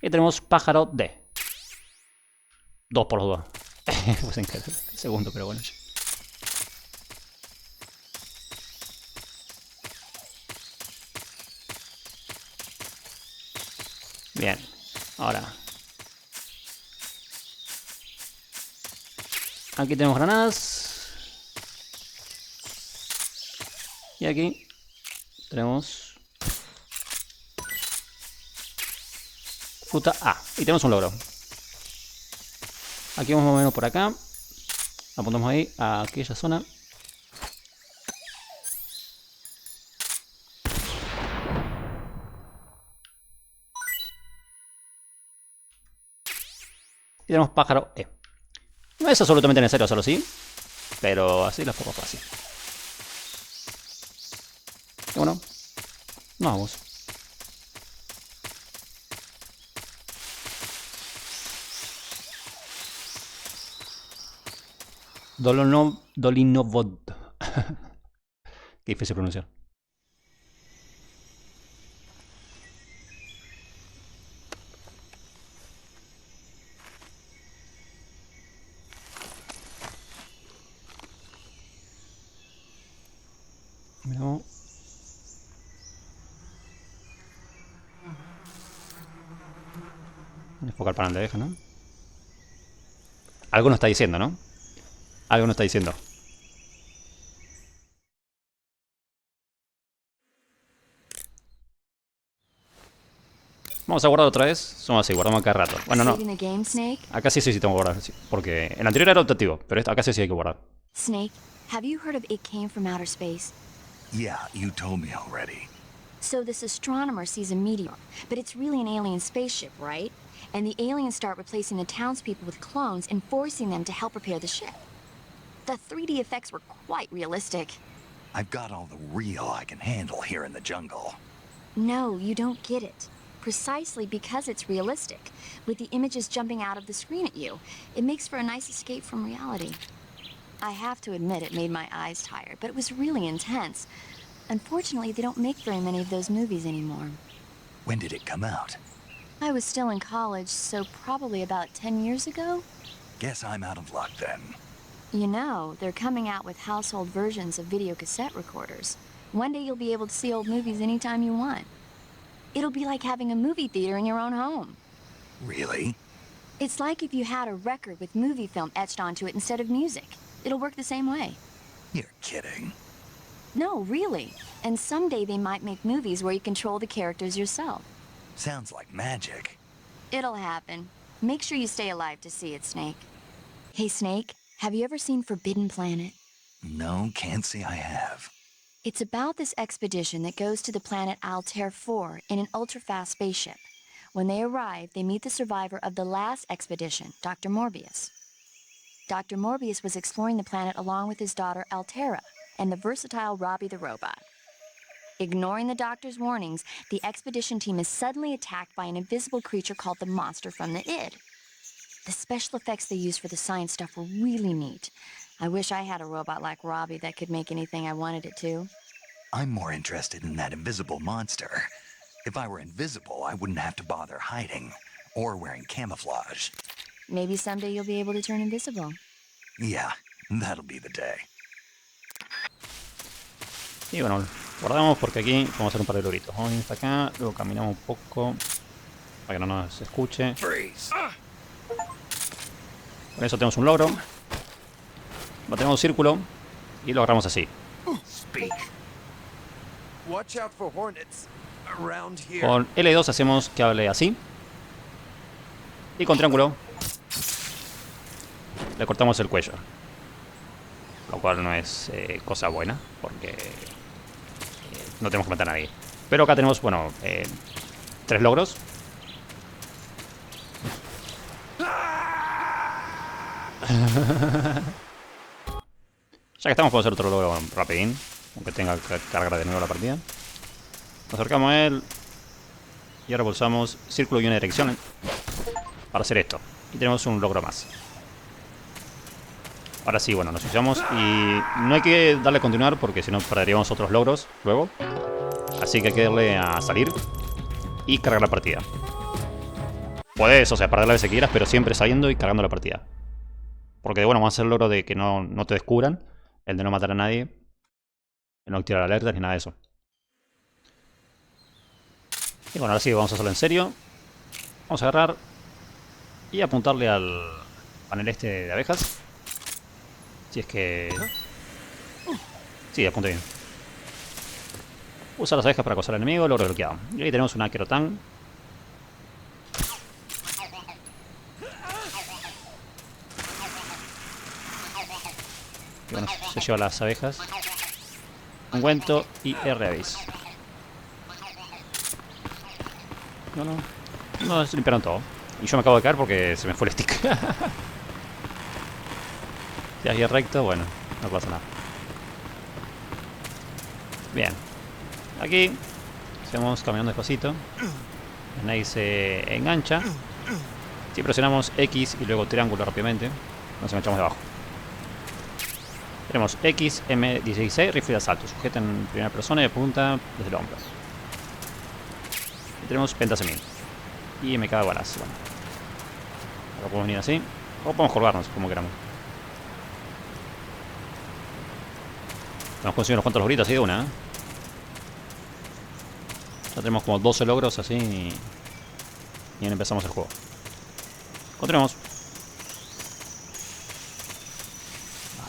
Y tenemos pájaro D. 2 por los 2. Pues en el segundo, pero bueno. Bien, ahora aquí tenemos granadas y aquí tenemos fruta A y tenemos un logro. Aquí vamos más o menos por acá, apuntamos ahí a aquella zona. tenemos pájaro E. No es absolutamente necesario hacerlo así, pero así la pongo fácil. Y bueno, nos vamos. Dolinovodno. Qué difícil pronunciar. Miramos. Enfocar para donde deja, ¿no? Algo nos está diciendo, ¿no? Algo nos está diciendo. Vamos a guardar otra vez. Somos así, guardamos acá rato. Bueno, no. Acá sí tengo que guardar. Sí, porque en el anterior era optativo, pero acá sí hay que guardar. Snake, have you heard of It Came from Outer Space? Yeah, you told me already. So this astronomer sees a meteor, but it's really an alien spaceship, right? And the aliens start replacing the townspeople with clones and forcing them to help repair the ship. The 3D effects were quite realistic. I've got all the real I can handle here in the jungle. No, you don't get it. Precisely because it's realistic, with the images jumping out of the screen at you, it makes for a nice escape from reality. I have to admit it made my eyes tired, but it was really intense. Unfortunately, they don't make very many of those movies anymore. When did it come out? I was still in college, so probably about 10 years ago. Guess I'm out of luck then. You know, they're coming out with household versions of video cassette recorders. One day you'll be able to see old movies anytime you want. It'll be like having a movie theater in your own home. Really? It's like if you had a record with movie film etched onto it instead of music. It'll work the same way. You're kidding. No, really. And someday they might make movies where you control the characters yourself. Sounds like magic. It'll happen. Make sure you stay alive to see it, Snake. Hey, Snake, have you ever seen Forbidden Planet? No, can't say I have. It's about this expedition that goes to the planet Altair 4 in an ultra-fast spaceship. When they arrive, they meet the survivor of the last expedition, Dr. Morbius. Dr. Morbius was exploring the planet along with his daughter Altera and the versatile Robbie the robot. Ignoring the doctor's warnings, the expedition team is suddenly attacked by an invisible creature called the Monster from the Id. The special effects they used for the science stuff were really neat. I wish I had a robot like Robbie that could make anything I wanted it to. I'm more interested in that invisible monster. If I were invisible, I wouldn't have to bother hiding or wearing camouflage. Maybe someday you'll be able to turn invisible. Yeah, that'll be the day. Y bueno, guardamos porque aquí vamos a hacer un par de logritos. Vamos a ir hasta acá, luego caminamos un poco para que no nos escuche. Con eso tenemos un logro. Mantenemos un círculo y lo agarramos así. Con L2 hacemos que hable así. Y con triángulo le cortamos el cuello. Lo cual no es cosa buena, porque no tenemos que matar a nadie. Pero acá tenemos, bueno, 3 logros. Ya que estamos, podemos hacer otro logro rapidín, aunque tenga que cargar de nuevo la partida. Nos acercamos a él y ahora pulsamos círculo y una dirección para hacer esto. Y tenemos un logro más. Ahora sí, bueno, nos usamos y no hay que darle a continuar porque si no perderíamos otros logros luego. Así que hay que darle a salir y cargar la partida. Puedes, o sea, perder la vez que quieras, pero siempre saliendo y cargando la partida. Porque, bueno, vamos a hacer el logro de que no te descubran. El de no matar a nadie. El no activar alertas ni nada de eso. Y bueno, ahora sí, vamos a hacerlo en serio. Vamos a agarrar y apuntarle al panel este de abejas. Si es que... Sí, apunte bien. Usa las abejas para acosar al enemigo, logro bloqueado. Y ahí tenemos una Kerotang. Que bueno, se lleva las abejas. Ungüento y R-Avis. No, se limpiaron todo. Y yo me acabo de caer porque se me fue el stick. Si es bien recto, bueno, no pasa nada. Bien. Aquí seguimos caminando despacito. Ahí se engancha. Si presionamos X y luego triángulo rápidamente, nos enganchamos debajo. Tenemos X, M16, rifle de asalto. Sujeta en primera persona y apunta desde el hombro. Y tenemos pentasemín. Y MK de balas. Bueno. Ahora podemos venir así. O podemos colgarnos como queramos. Hemos conseguido unos cuantos logritos así de una, ¿eh? Ya tenemos como 12 logros así y bien empezamos el juego. Continuamos.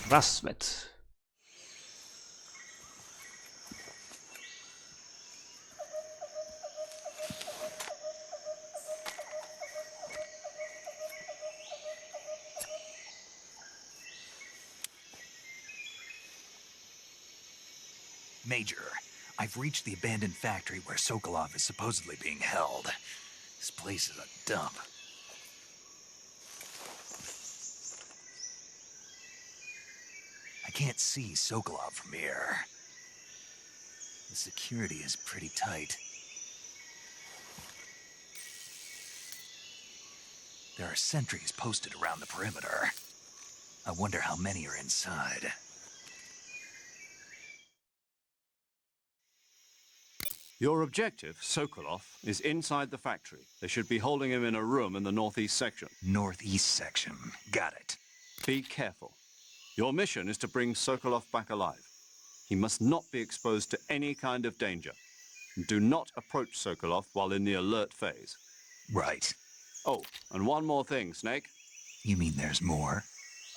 Rasvet. Major, I've reached the abandoned factory where Sokolov is supposedly being held. This place is a dump. I can't see Sokolov from here. The security is pretty tight. There are sentries posted around the perimeter. I wonder how many are inside. Your objective, Sokolov, is inside the factory. They should be holding him in a room in the northeast section. Northeast section. Got it. Be careful. Your mission is to bring Sokolov back alive. He must not be exposed to any kind of danger. Do not approach Sokolov while in the alert phase. Right. Oh, and one more thing, Snake. You mean there's more?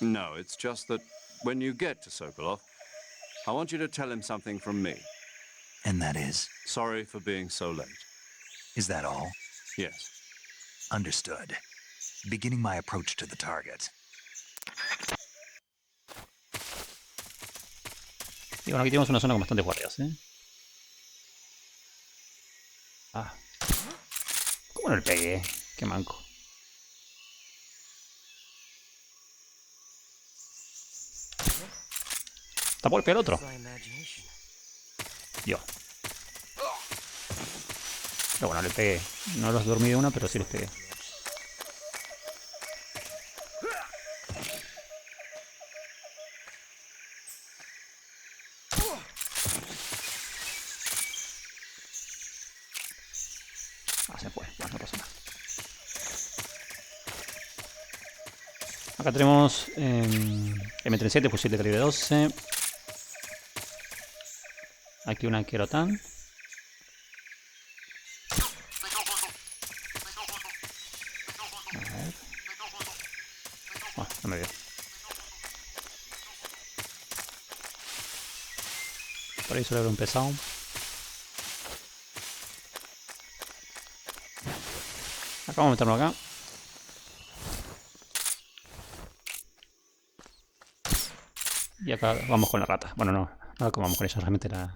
No, it's just that when you get to Sokolov, I want you to tell him something from me. And that is? Sorry for being so late. Is that all? Yes. Understood. Beginning my approach to the target. Y bueno, aquí tenemos una zona con bastantes guardias, ¿eh? Ah. ¿Cómo no le pegué? Qué manco. ¿Tapó el pie al otro? Dios. Pero bueno, le pegué. No los dormí de una, pero sí les pegué. Ah, se fue. Bueno, no pasa nada. Acá tenemos M37, fusil de calibre 12. Aquí una Kerotan. A ver. Oh, no me veo. Por ahí suele haber un pesado. Acá vamos a meterlo acá. Y acá vamos con la rata. Bueno, no. Ahora como vamos con ella, realmente la...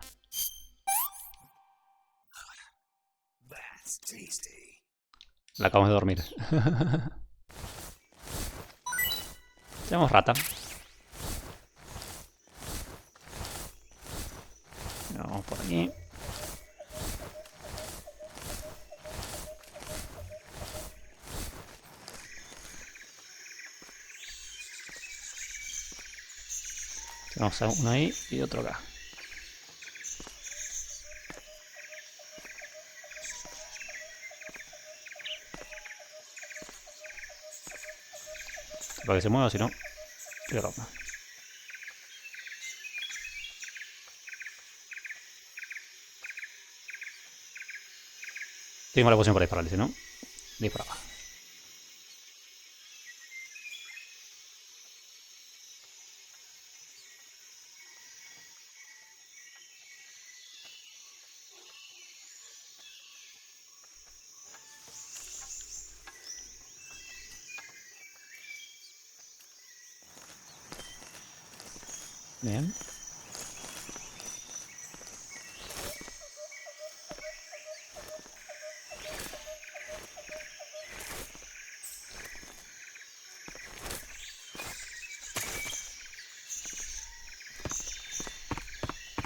La acabamos de dormir. Tenemos rata. Vamos por aquí. Tenemos uno ahí y otro acá. Para que se mueva, si no, qué ropa. Tengo la posición para dispararle, si no, disparaba. Bien.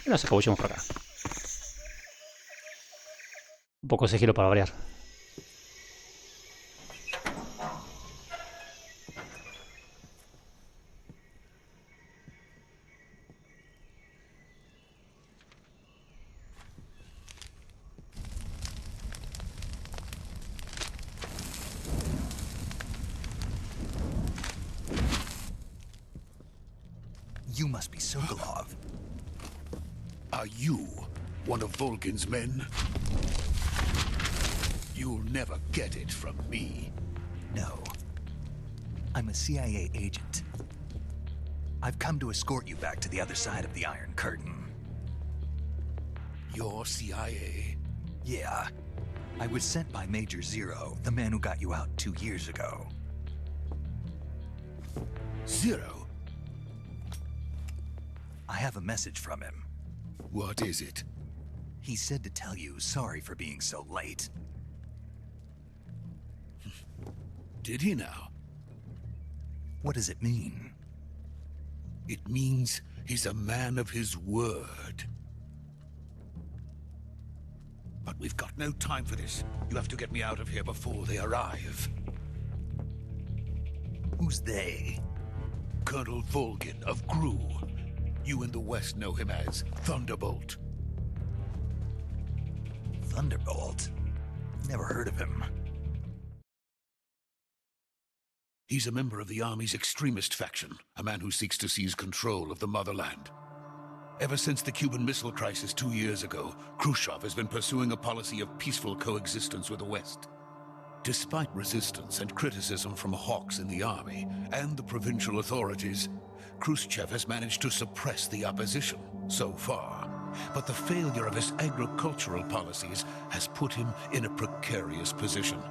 Y nos escabullimos por acá. Un poco de sigilo para variar. You must be Sokolov. Are you one of Volgin's men? You'll never get it from me. No. I'm a CIA agent. I've come to escort you back to the other side of the Iron Curtain. You're CIA? Yeah. I was sent by Major Zero, the man who got you out 2 years ago. Zero? I have a message from him. What is it? He said to tell you sorry for being so late. Did he now? What does it mean? It means he's a man of his word. But we've got no time for this. You have to get me out of here before they arrive. Who's they? Colonel Volgin of GRU. You in the West know him as Thunderbolt. Thunderbolt? Never heard of him. He's a member of the Army's extremist faction, a man who seeks to seize control of the motherland. Ever since the Cuban Missile Crisis 2 years ago, Khrushchev has been pursuing a policy of peaceful coexistence with the West. Despite resistance and criticism from hawks in the army and the provincial authorities, Khrushchev has managed to suppress the opposition so far. But the failure of his agricultural policies has put him in a precarious position.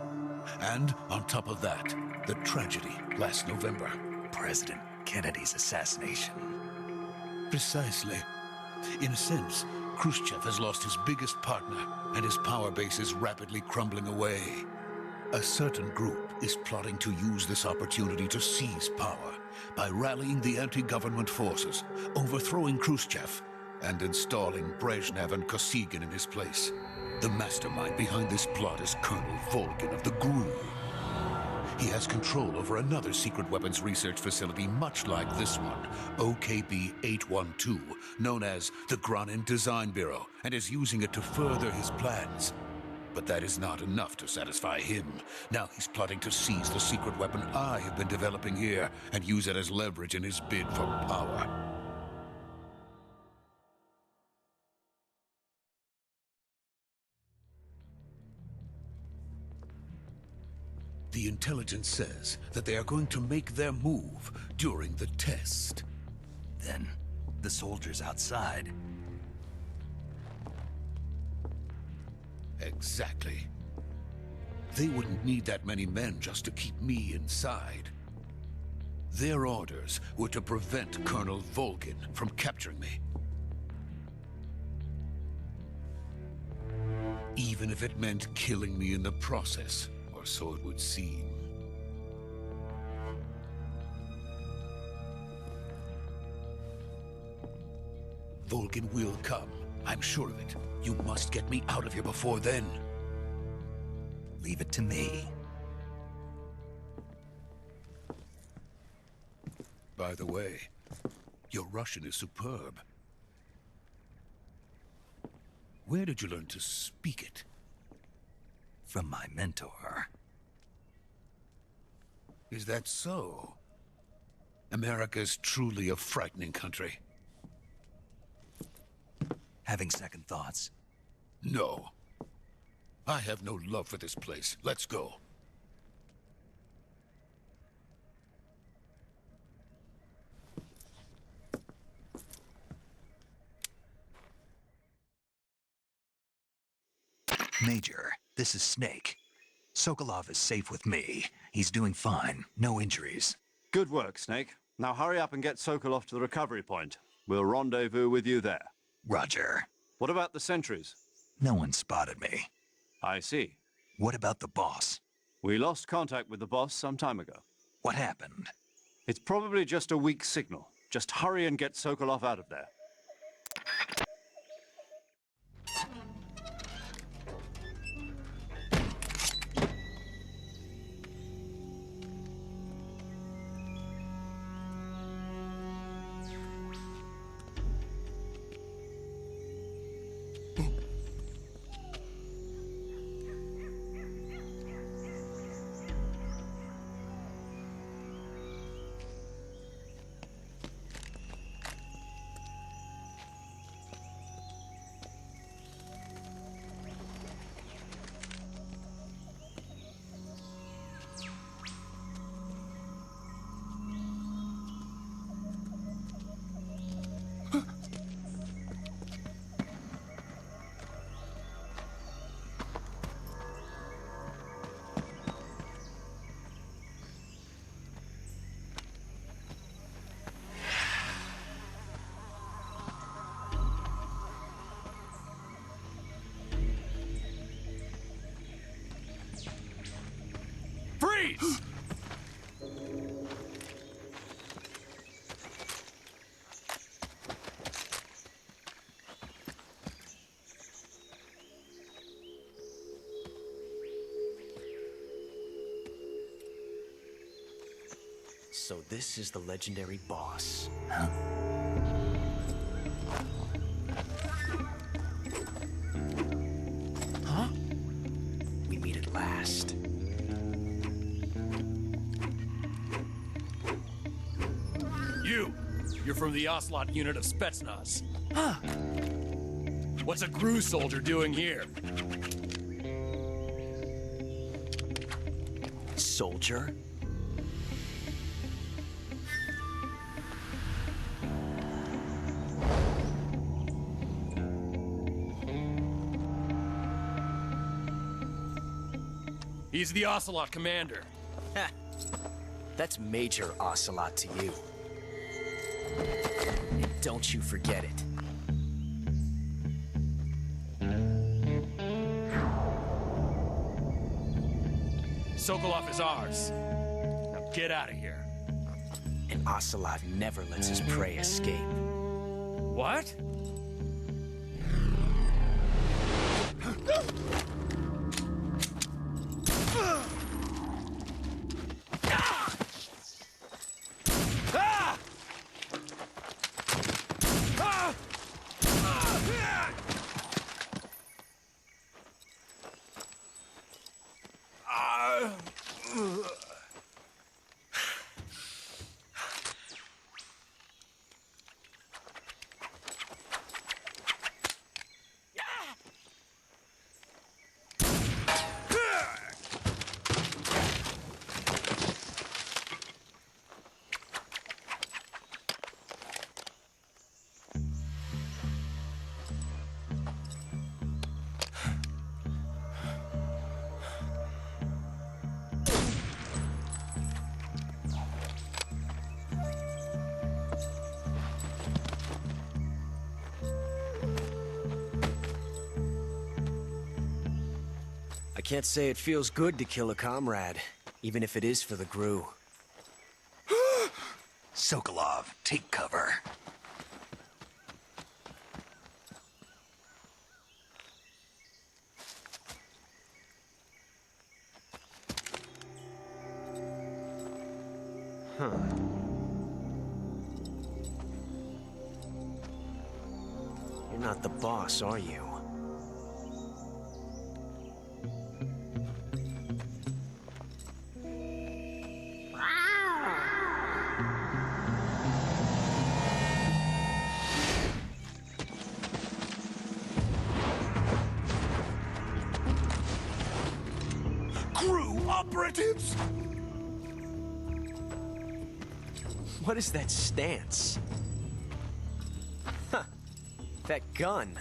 And on top of that, the tragedy last November. President Kennedy's assassination. Precisely. In a sense, Khrushchev has lost his biggest partner, and his power base is rapidly crumbling away. A certain group is plotting to use this opportunity to seize power by rallying the anti-government forces, overthrowing Khrushchev, and installing Brezhnev and Kosygin in his place. The mastermind behind this plot is Colonel Volgin of the GRU. He has control over another secret weapons research facility much like this one, OKB-812, known as the Granin Design Bureau, and is using it to further his plans. But that is not enough to satisfy him. Now he's plotting to seize the secret weapon I have been developing here and use it as leverage in his bid for power. The intelligence says that they are going to make their move during the test. Then, the soldiers outside. Exactly. They wouldn't need that many men just to keep me inside. Their orders were to prevent Colonel Volgin from capturing me. Even if it meant killing me in the process, or so it would seem. Volgin will come. I'm sure of it. You must get me out of here before then. Leave it to me. By the way, your Russian is superb. Where did you learn to speak it? From my mentor. Is that so? America's truly a frightening country. Having second thoughts? No. I have no love for this place. Let's go. Major, this is Snake. Sokolov is safe with me. He's doing fine. No injuries. Good work, Snake. Now hurry up and get Sokolov to the recovery point. We'll rendezvous with you there. Roger. What about the sentries? No one spotted me. I see. What about the boss? We lost contact with the boss some time ago. What happened? It's probably just a weak signal. Just hurry and get Sokolov out of there. So this is the legendary boss. Huh? Huh? We meet at last. You're from the Ocelot unit of Spetsnaz. Huh. What's a GRU soldier doing here? Soldier? He's the Ocelot commander. Ha! That's Major Ocelot to you. And don't you forget it. Sokolov is ours. Now get out of here. And Ocelot never lets his prey escape. What? I can't say it feels good to kill a comrade, even if it is for the GRU. Sokolov, take cover. Huh. You're not the boss, are you? Operatives? What is that stance? Huh. That gun.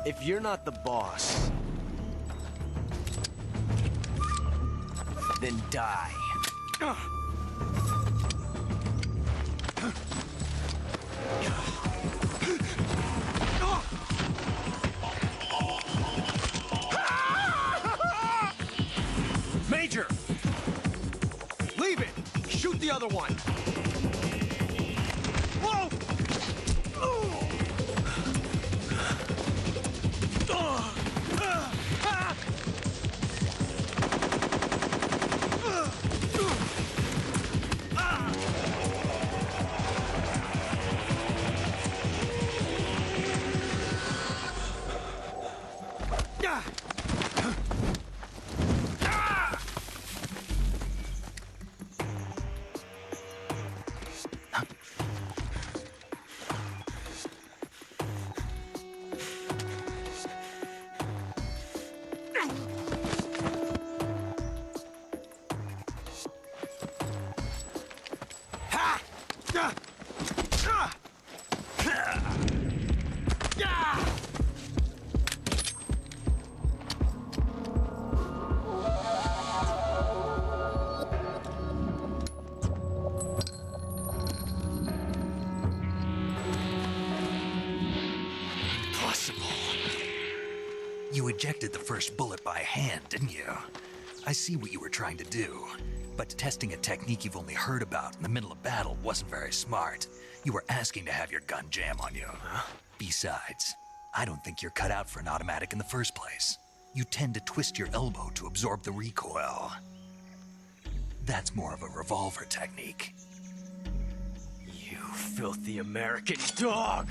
If you're not the boss, then die. Major! Leave it! Shoot the other one! Whoa! You ejected the first bullet by hand, didn't you? I see what you were trying to do. But testing a technique you've only heard about in the middle of battle wasn't very smart. You were asking to have your gun jam on you. Besides, I don't think you're cut out for an automatic in the first place. You tend to twist your elbow to absorb the recoil. That's more of a revolver technique. You filthy American dog!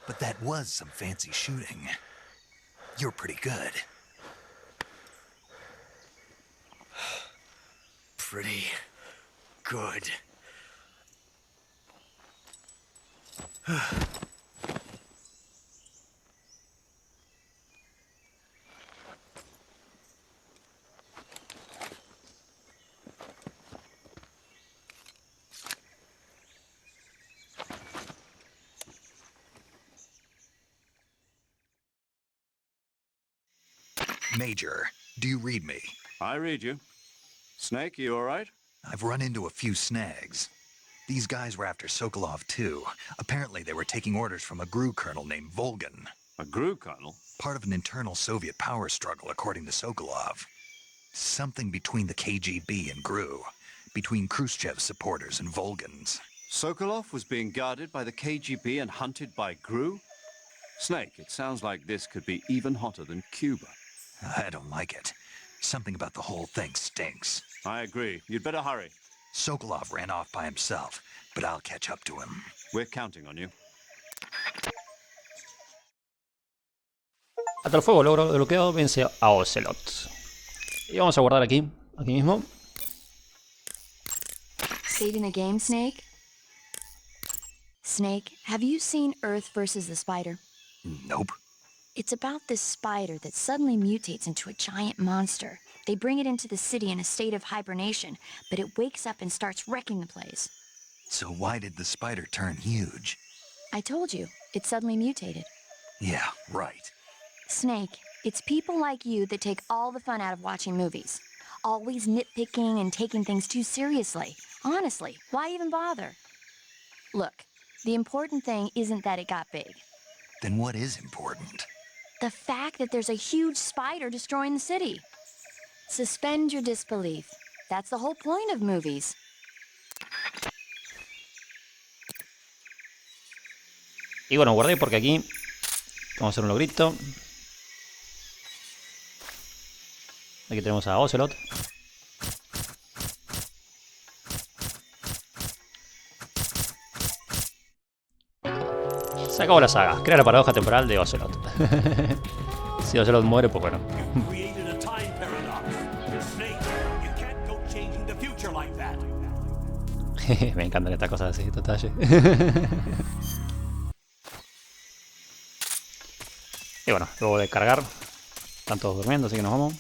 But that was some fancy shooting. You're pretty good. Pretty good. Major, do you read me? I read you. Snake, you all right? I've run into a few snags. These guys were after Sokolov too. Apparently they were taking orders from a GRU colonel named Volgan. A GRU colonel? Part of an internal Soviet power struggle, according to Sokolov. Something between the KGB and GRU. Between Khrushchev's supporters and Volgan's. Sokolov was being guarded by the KGB and hunted by GRU? Snake, it sounds like this could be even hotter than Cuba. I don't like it. Something about the whole thing stinks. I agree. You'd better hurry. Sokolov ran off by himself, but I'll catch up to him. We're counting on you. Hasta el fuego, logro bloqueado, vence a Ocelot. Y vamos a guardar aquí mismo. Saving the game, Snake? Snake, have you seen Earth versus the Spider? Nope. It's about this spider that suddenly mutates into a giant monster. They bring it into the city in a state of hibernation, but it wakes up and starts wrecking the place. So why did the spider turn huge? I told you, it suddenly mutated. Yeah, right. Snake, it's people like you that take all the fun out of watching movies. Always nitpicking and taking things too seriously. Honestly, why even bother? Look, the important thing isn't that it got big. Then what is important? The fact that there's a huge spider destroying the city. Suspend your disbelief. That's the whole point of movies. Y bueno, guardé porque aquí vamos a hacer un logrito. Aquí tenemos a Ocelot. Se acabó la saga. Crea la paradoja temporal de Ocelot. Si Ocelot muere, pues bueno. Me encantan estas cosas así, detalle. Y bueno, luego de cargar, están todos durmiendo, así que nos vamos.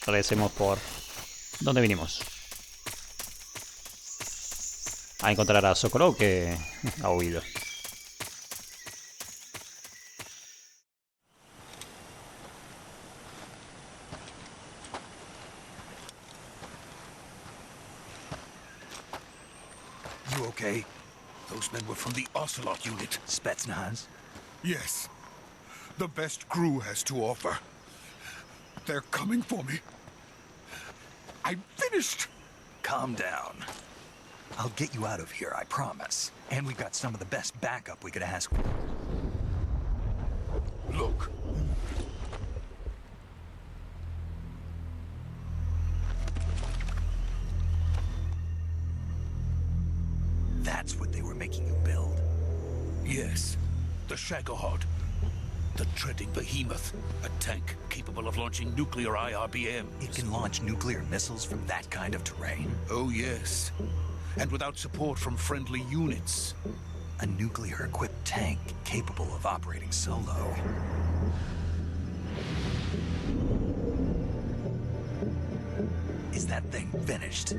Regresemos por donde vinimos. A encontrar a Sokolov, que ha huido. You okay? Those men were from the Ocelot unit. Spetsnaz? Yes. The best GRU has to offer. They're coming for me. I'm finished! Calm down. I'll get you out of here, I promise. And we've got some of the best backup we could ask. Look. That's what they were making you build? Yes. The Shagohod. The treading behemoth. A tank capable of launching nuclear IRBMs. It can launch nuclear missiles from that kind of terrain? Oh, yes. And without support from friendly units. A nuclear-equipped tank capable of operating solo. Is that thing finished?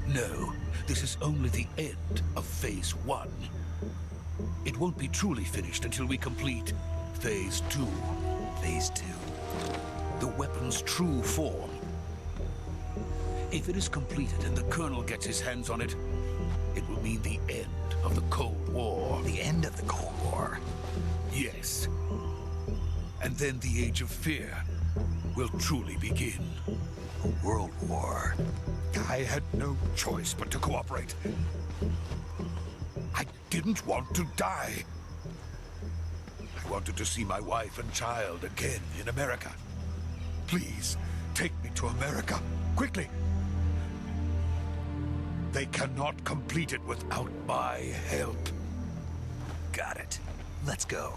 No, this is only the end of Phase 1. It won't be truly finished until we complete Phase 2. Phase 2? The weapon's true form. If it is completed and the Colonel gets his hands on it, it will mean the end of the Cold War. The end of the Cold War. Yes. And then the Age of Fear will truly begin. A world war. I had no choice but to cooperate. I didn't want to die. I wanted to see my wife and child again in America. Please, take me to America, quickly. They cannot complete it without my help. Got it. Let's go.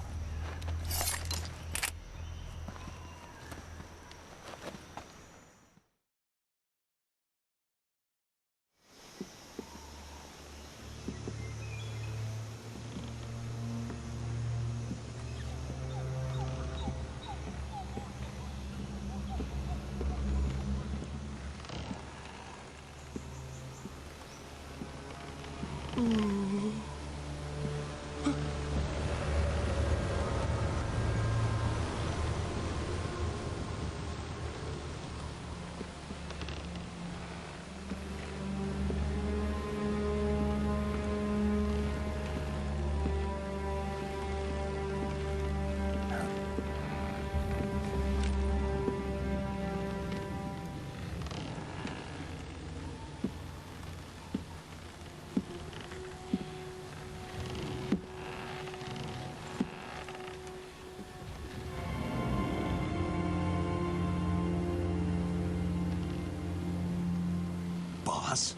Boss?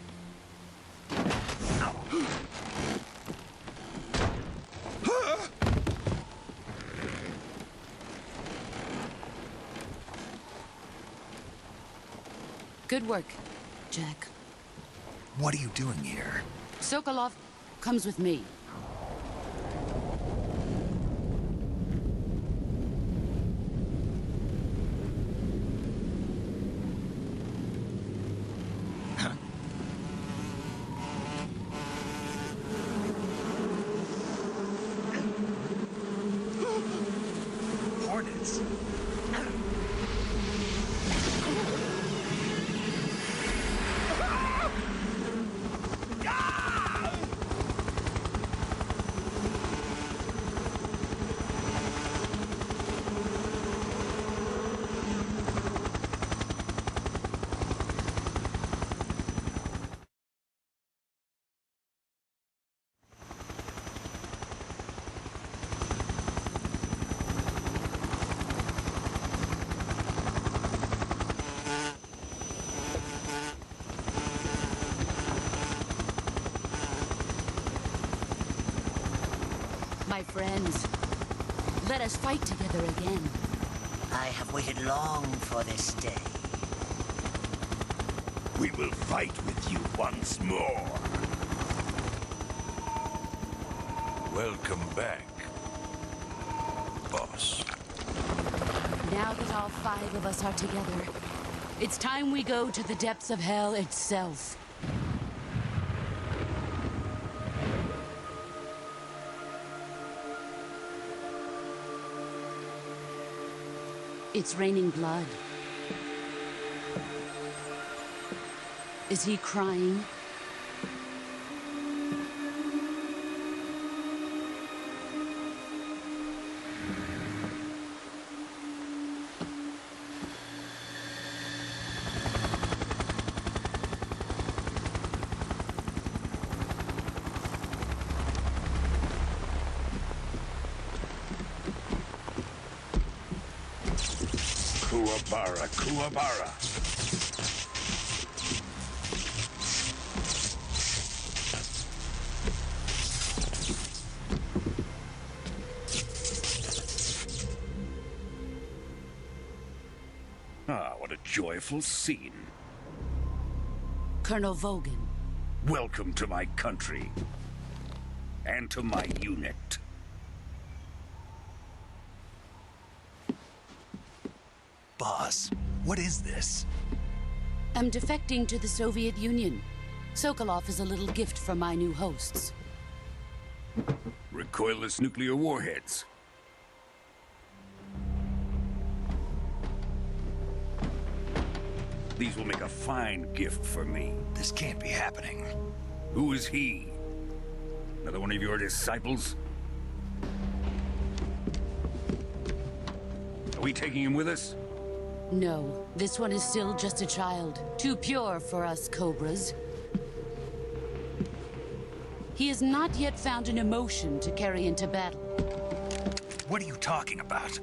Good work, Jack. What are you doing here? Sokolov comes with me. Hornets. My friends, let us fight together again. I have waited long for this day. We will fight with you once more. Welcome back, boss. Now that all 5 of us are together, it's time we go to the depths of hell itself. It's raining blood. Is he crying? Kuwabara, Kuwabara. Ah, what a joyful scene. Colonel Vogan. Welcome to my country. And to my unit. Boss, what is this? I'm defecting to the Soviet Union. Sokolov is a little gift from my new hosts. Recoilless nuclear warheads. These will make a fine gift for me. This can't be happening. Who is he? Another one of your disciples? Are we taking him with us? No, this one is still just a child. Too pure for us cobras. He has not yet found an emotion to carry into battle. What are you talking about?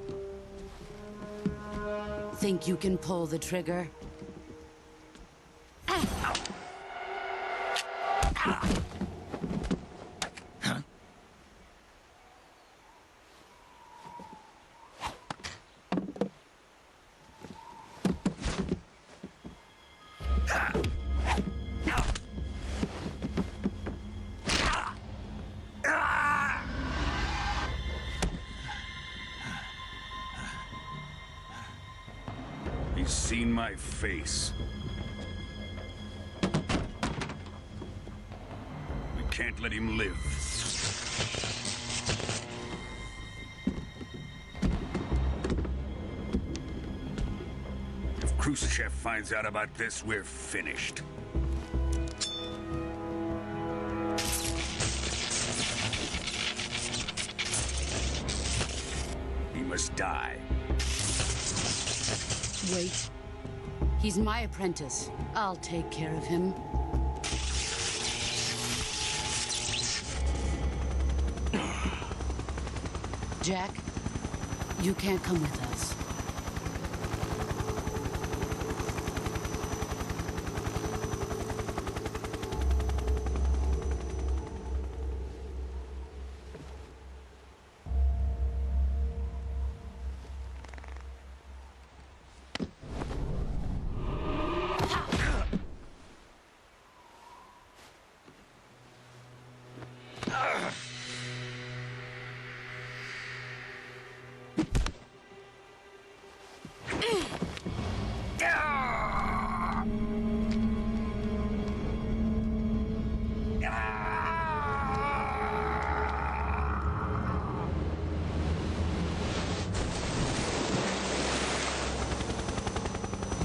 Think you can pull the trigger? He's seen my face. We can't let him live. If Khrushchev finds out about this, we're finished. He must die. Wait. He's my apprentice. I'll take care of him. Jack, you can't come with us.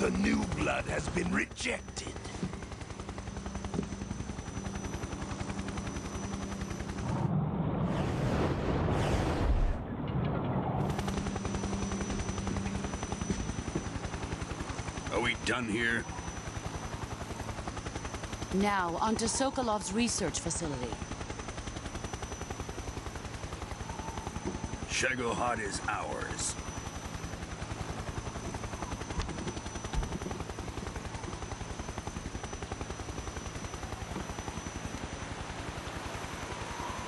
The new blood has been rejected. Are we done here? Now, onto Sokolov's research facility. Shagohod is ours.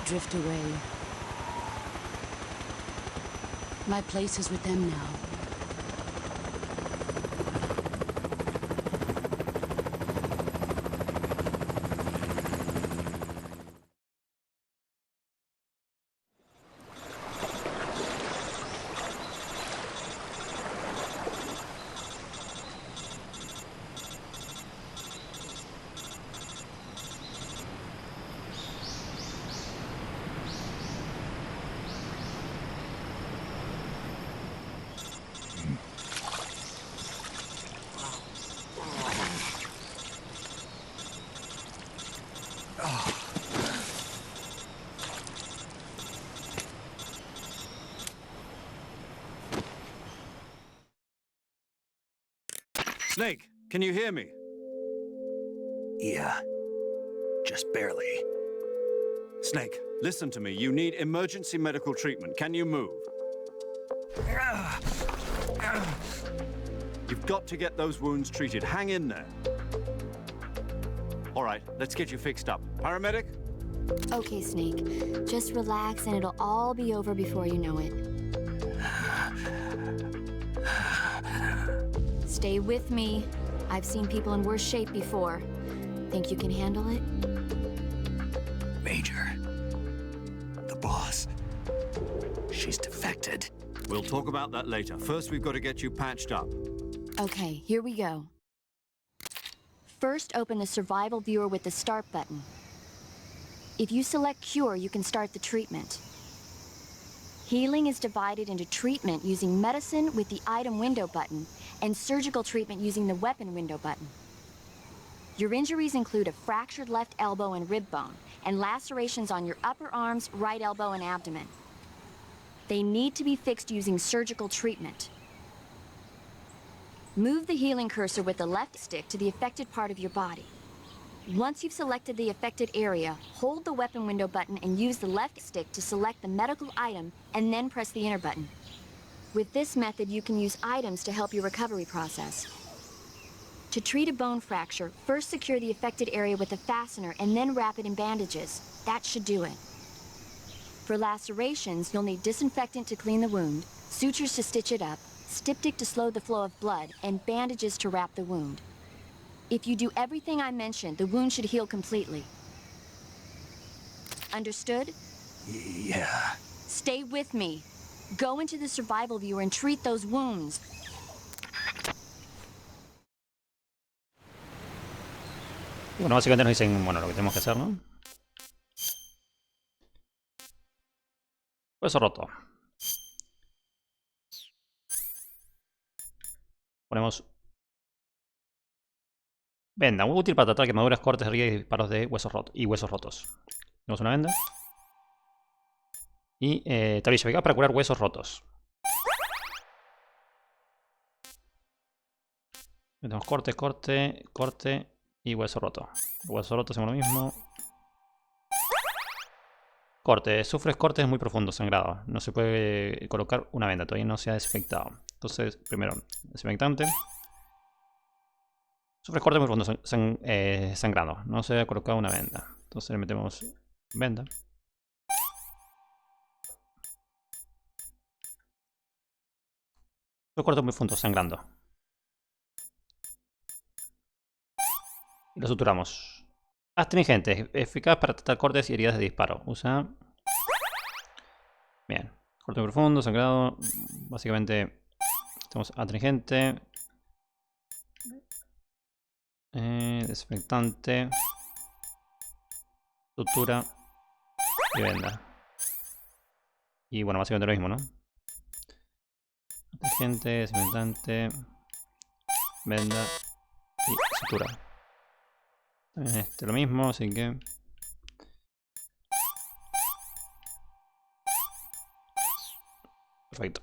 Drift away. My place is with them now. Snake, can you hear me? Yeah. Just barely. Snake, listen to me. You need emergency medical treatment. Can you move? You've got to get those wounds treated. Hang in there. All right, let's get you fixed up. Paramedic? Okay, Snake. Just relax and it'll all be over before you know it. Stay with me. I've seen people in worse shape before. Think you can handle it? Major. The boss. She's defected. We'll talk about that later. First, we've got to get you patched up. Okay, here we go. First, open the survival viewer with the start button. If you select cure, you can start the treatment. Healing is divided into treatment using medicine with the item window button and surgical treatment using the weapon window button. Your injuries include a fractured left elbow and rib bone, and lacerations on your upper arms, right elbow, and abdomen. They need to be fixed using surgical treatment. Move the healing cursor with the left stick to the affected part of your body. Once you've selected the affected area, hold the weapon window button and use the left stick to select the medical item, and then press the enter button. With this method, you can use items to help your recovery process. To treat a bone fracture, first secure the affected area with a fastener and then wrap it in bandages. That should do it. For lacerations, you'll need disinfectant to clean the wound, sutures to stitch it up, styptic to slow the flow of blood, and bandages to wrap the wound. If you do everything I mentioned, the wound should heal completely. Understood? Yeah. Stay with me. Go into the survival viewer and treat those wounds. Y bueno, básicamente nos dicen, bueno, lo que tenemos que hacer, ¿no? Hueso roto. Ponemos venda, muy útil para tratar quemaduras, cortes, heridas y disparos de huesos rotos. Tenemos una venda. Y tablilla ubicada para curar huesos rotos. Tenemos corte, corte, corte y hueso roto. Hueso roto hacemos lo mismo. Corte. Sufres cortes muy profundos, sangrado. No se puede colocar una venda, todavía no se ha desinfectado. Entonces, primero, desinfectante. Sufres cortes muy profundos, sangrado. No se ha colocado una venda. Entonces le metemos venda. Sufres cortes muy profundos, sangrando. Y lo suturamos. Astringente, eficaz para tratar cortes y heridas de disparo. Usa. Bien. Corte muy profundo, sangrado. Básicamente tenemos astringente. Desinfectante. Sutura. Y venda. Y bueno, básicamente lo mismo, ¿no? Astringente, desinfectante. Venda. Y sutura. Lo mismo, así que... Perfecto.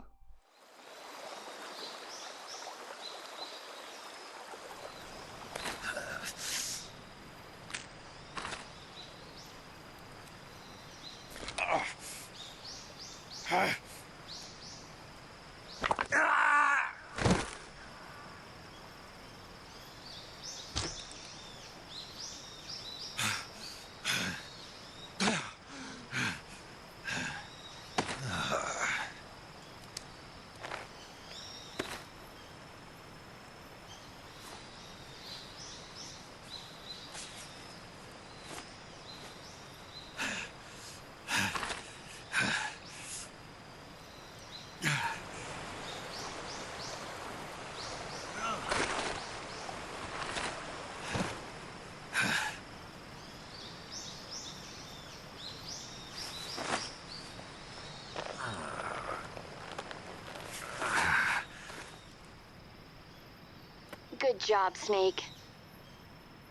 Good job, Snake.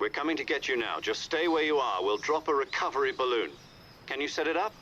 We're coming to get you now. Just stay where you are. We'll drop a recovery balloon. Can you set it up?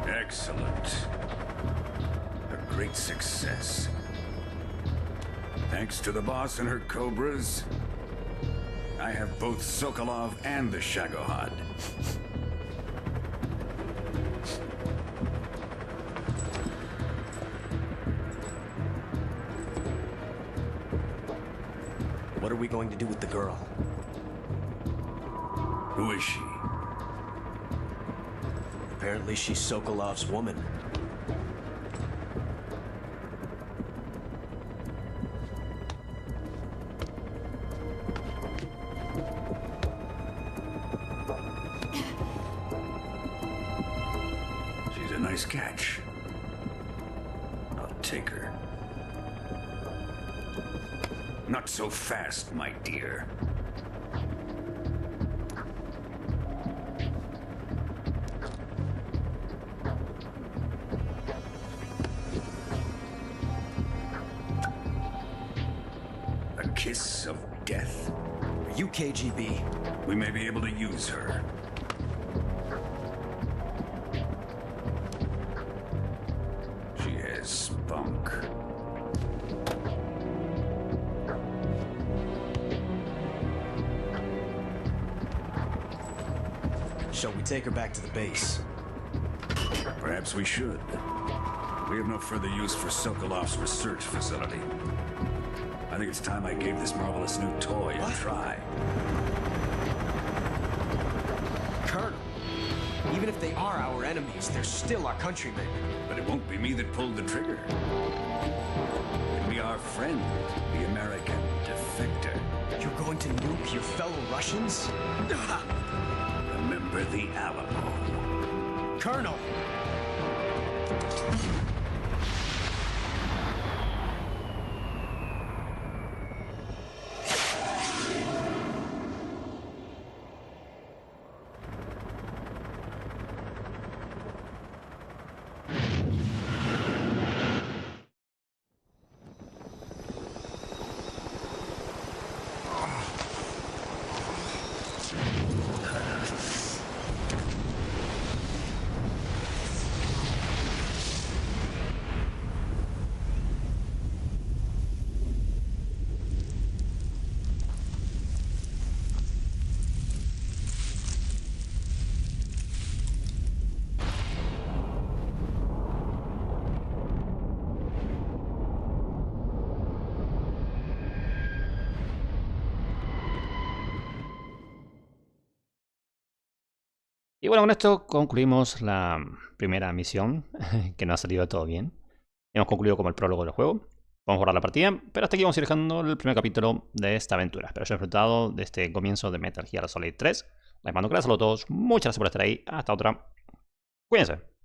Excellent. A great success. Thanks to the boss and her cobras, I have both Sokolov and the Shagohod. What are we going to do with the girl? Who is she? Apparently she's Sokolov's woman. She's a nice catch. I'll take her. Not so fast, my dear. A kiss of death. Are you KGB? We may be able to use her. She has spunk. Shall we take her back to the base? Perhaps we should. We have no further use for Sokolov's research facility. I think it's time I gave this marvelous new toy a try. Colonel, even if they are our enemies, they're still our countrymen. But it won't be me that pulled the trigger. It'll be our friend, the American defector. You're going to nuke your fellow Russians? Remember the Alamo. Colonel! Y bueno, con esto concluimos la primera misión, que no ha salido todo bien. Hemos concluido como el prólogo del juego. Vamos a borrar la partida, pero hasta aquí vamos a ir dejando el primer capítulo de esta aventura. Espero que hayan disfrutado de este comienzo de Metal Gear Solid 3. Les mando un gran saludo a todos, muchas gracias por estar ahí, hasta otra. Cuídense.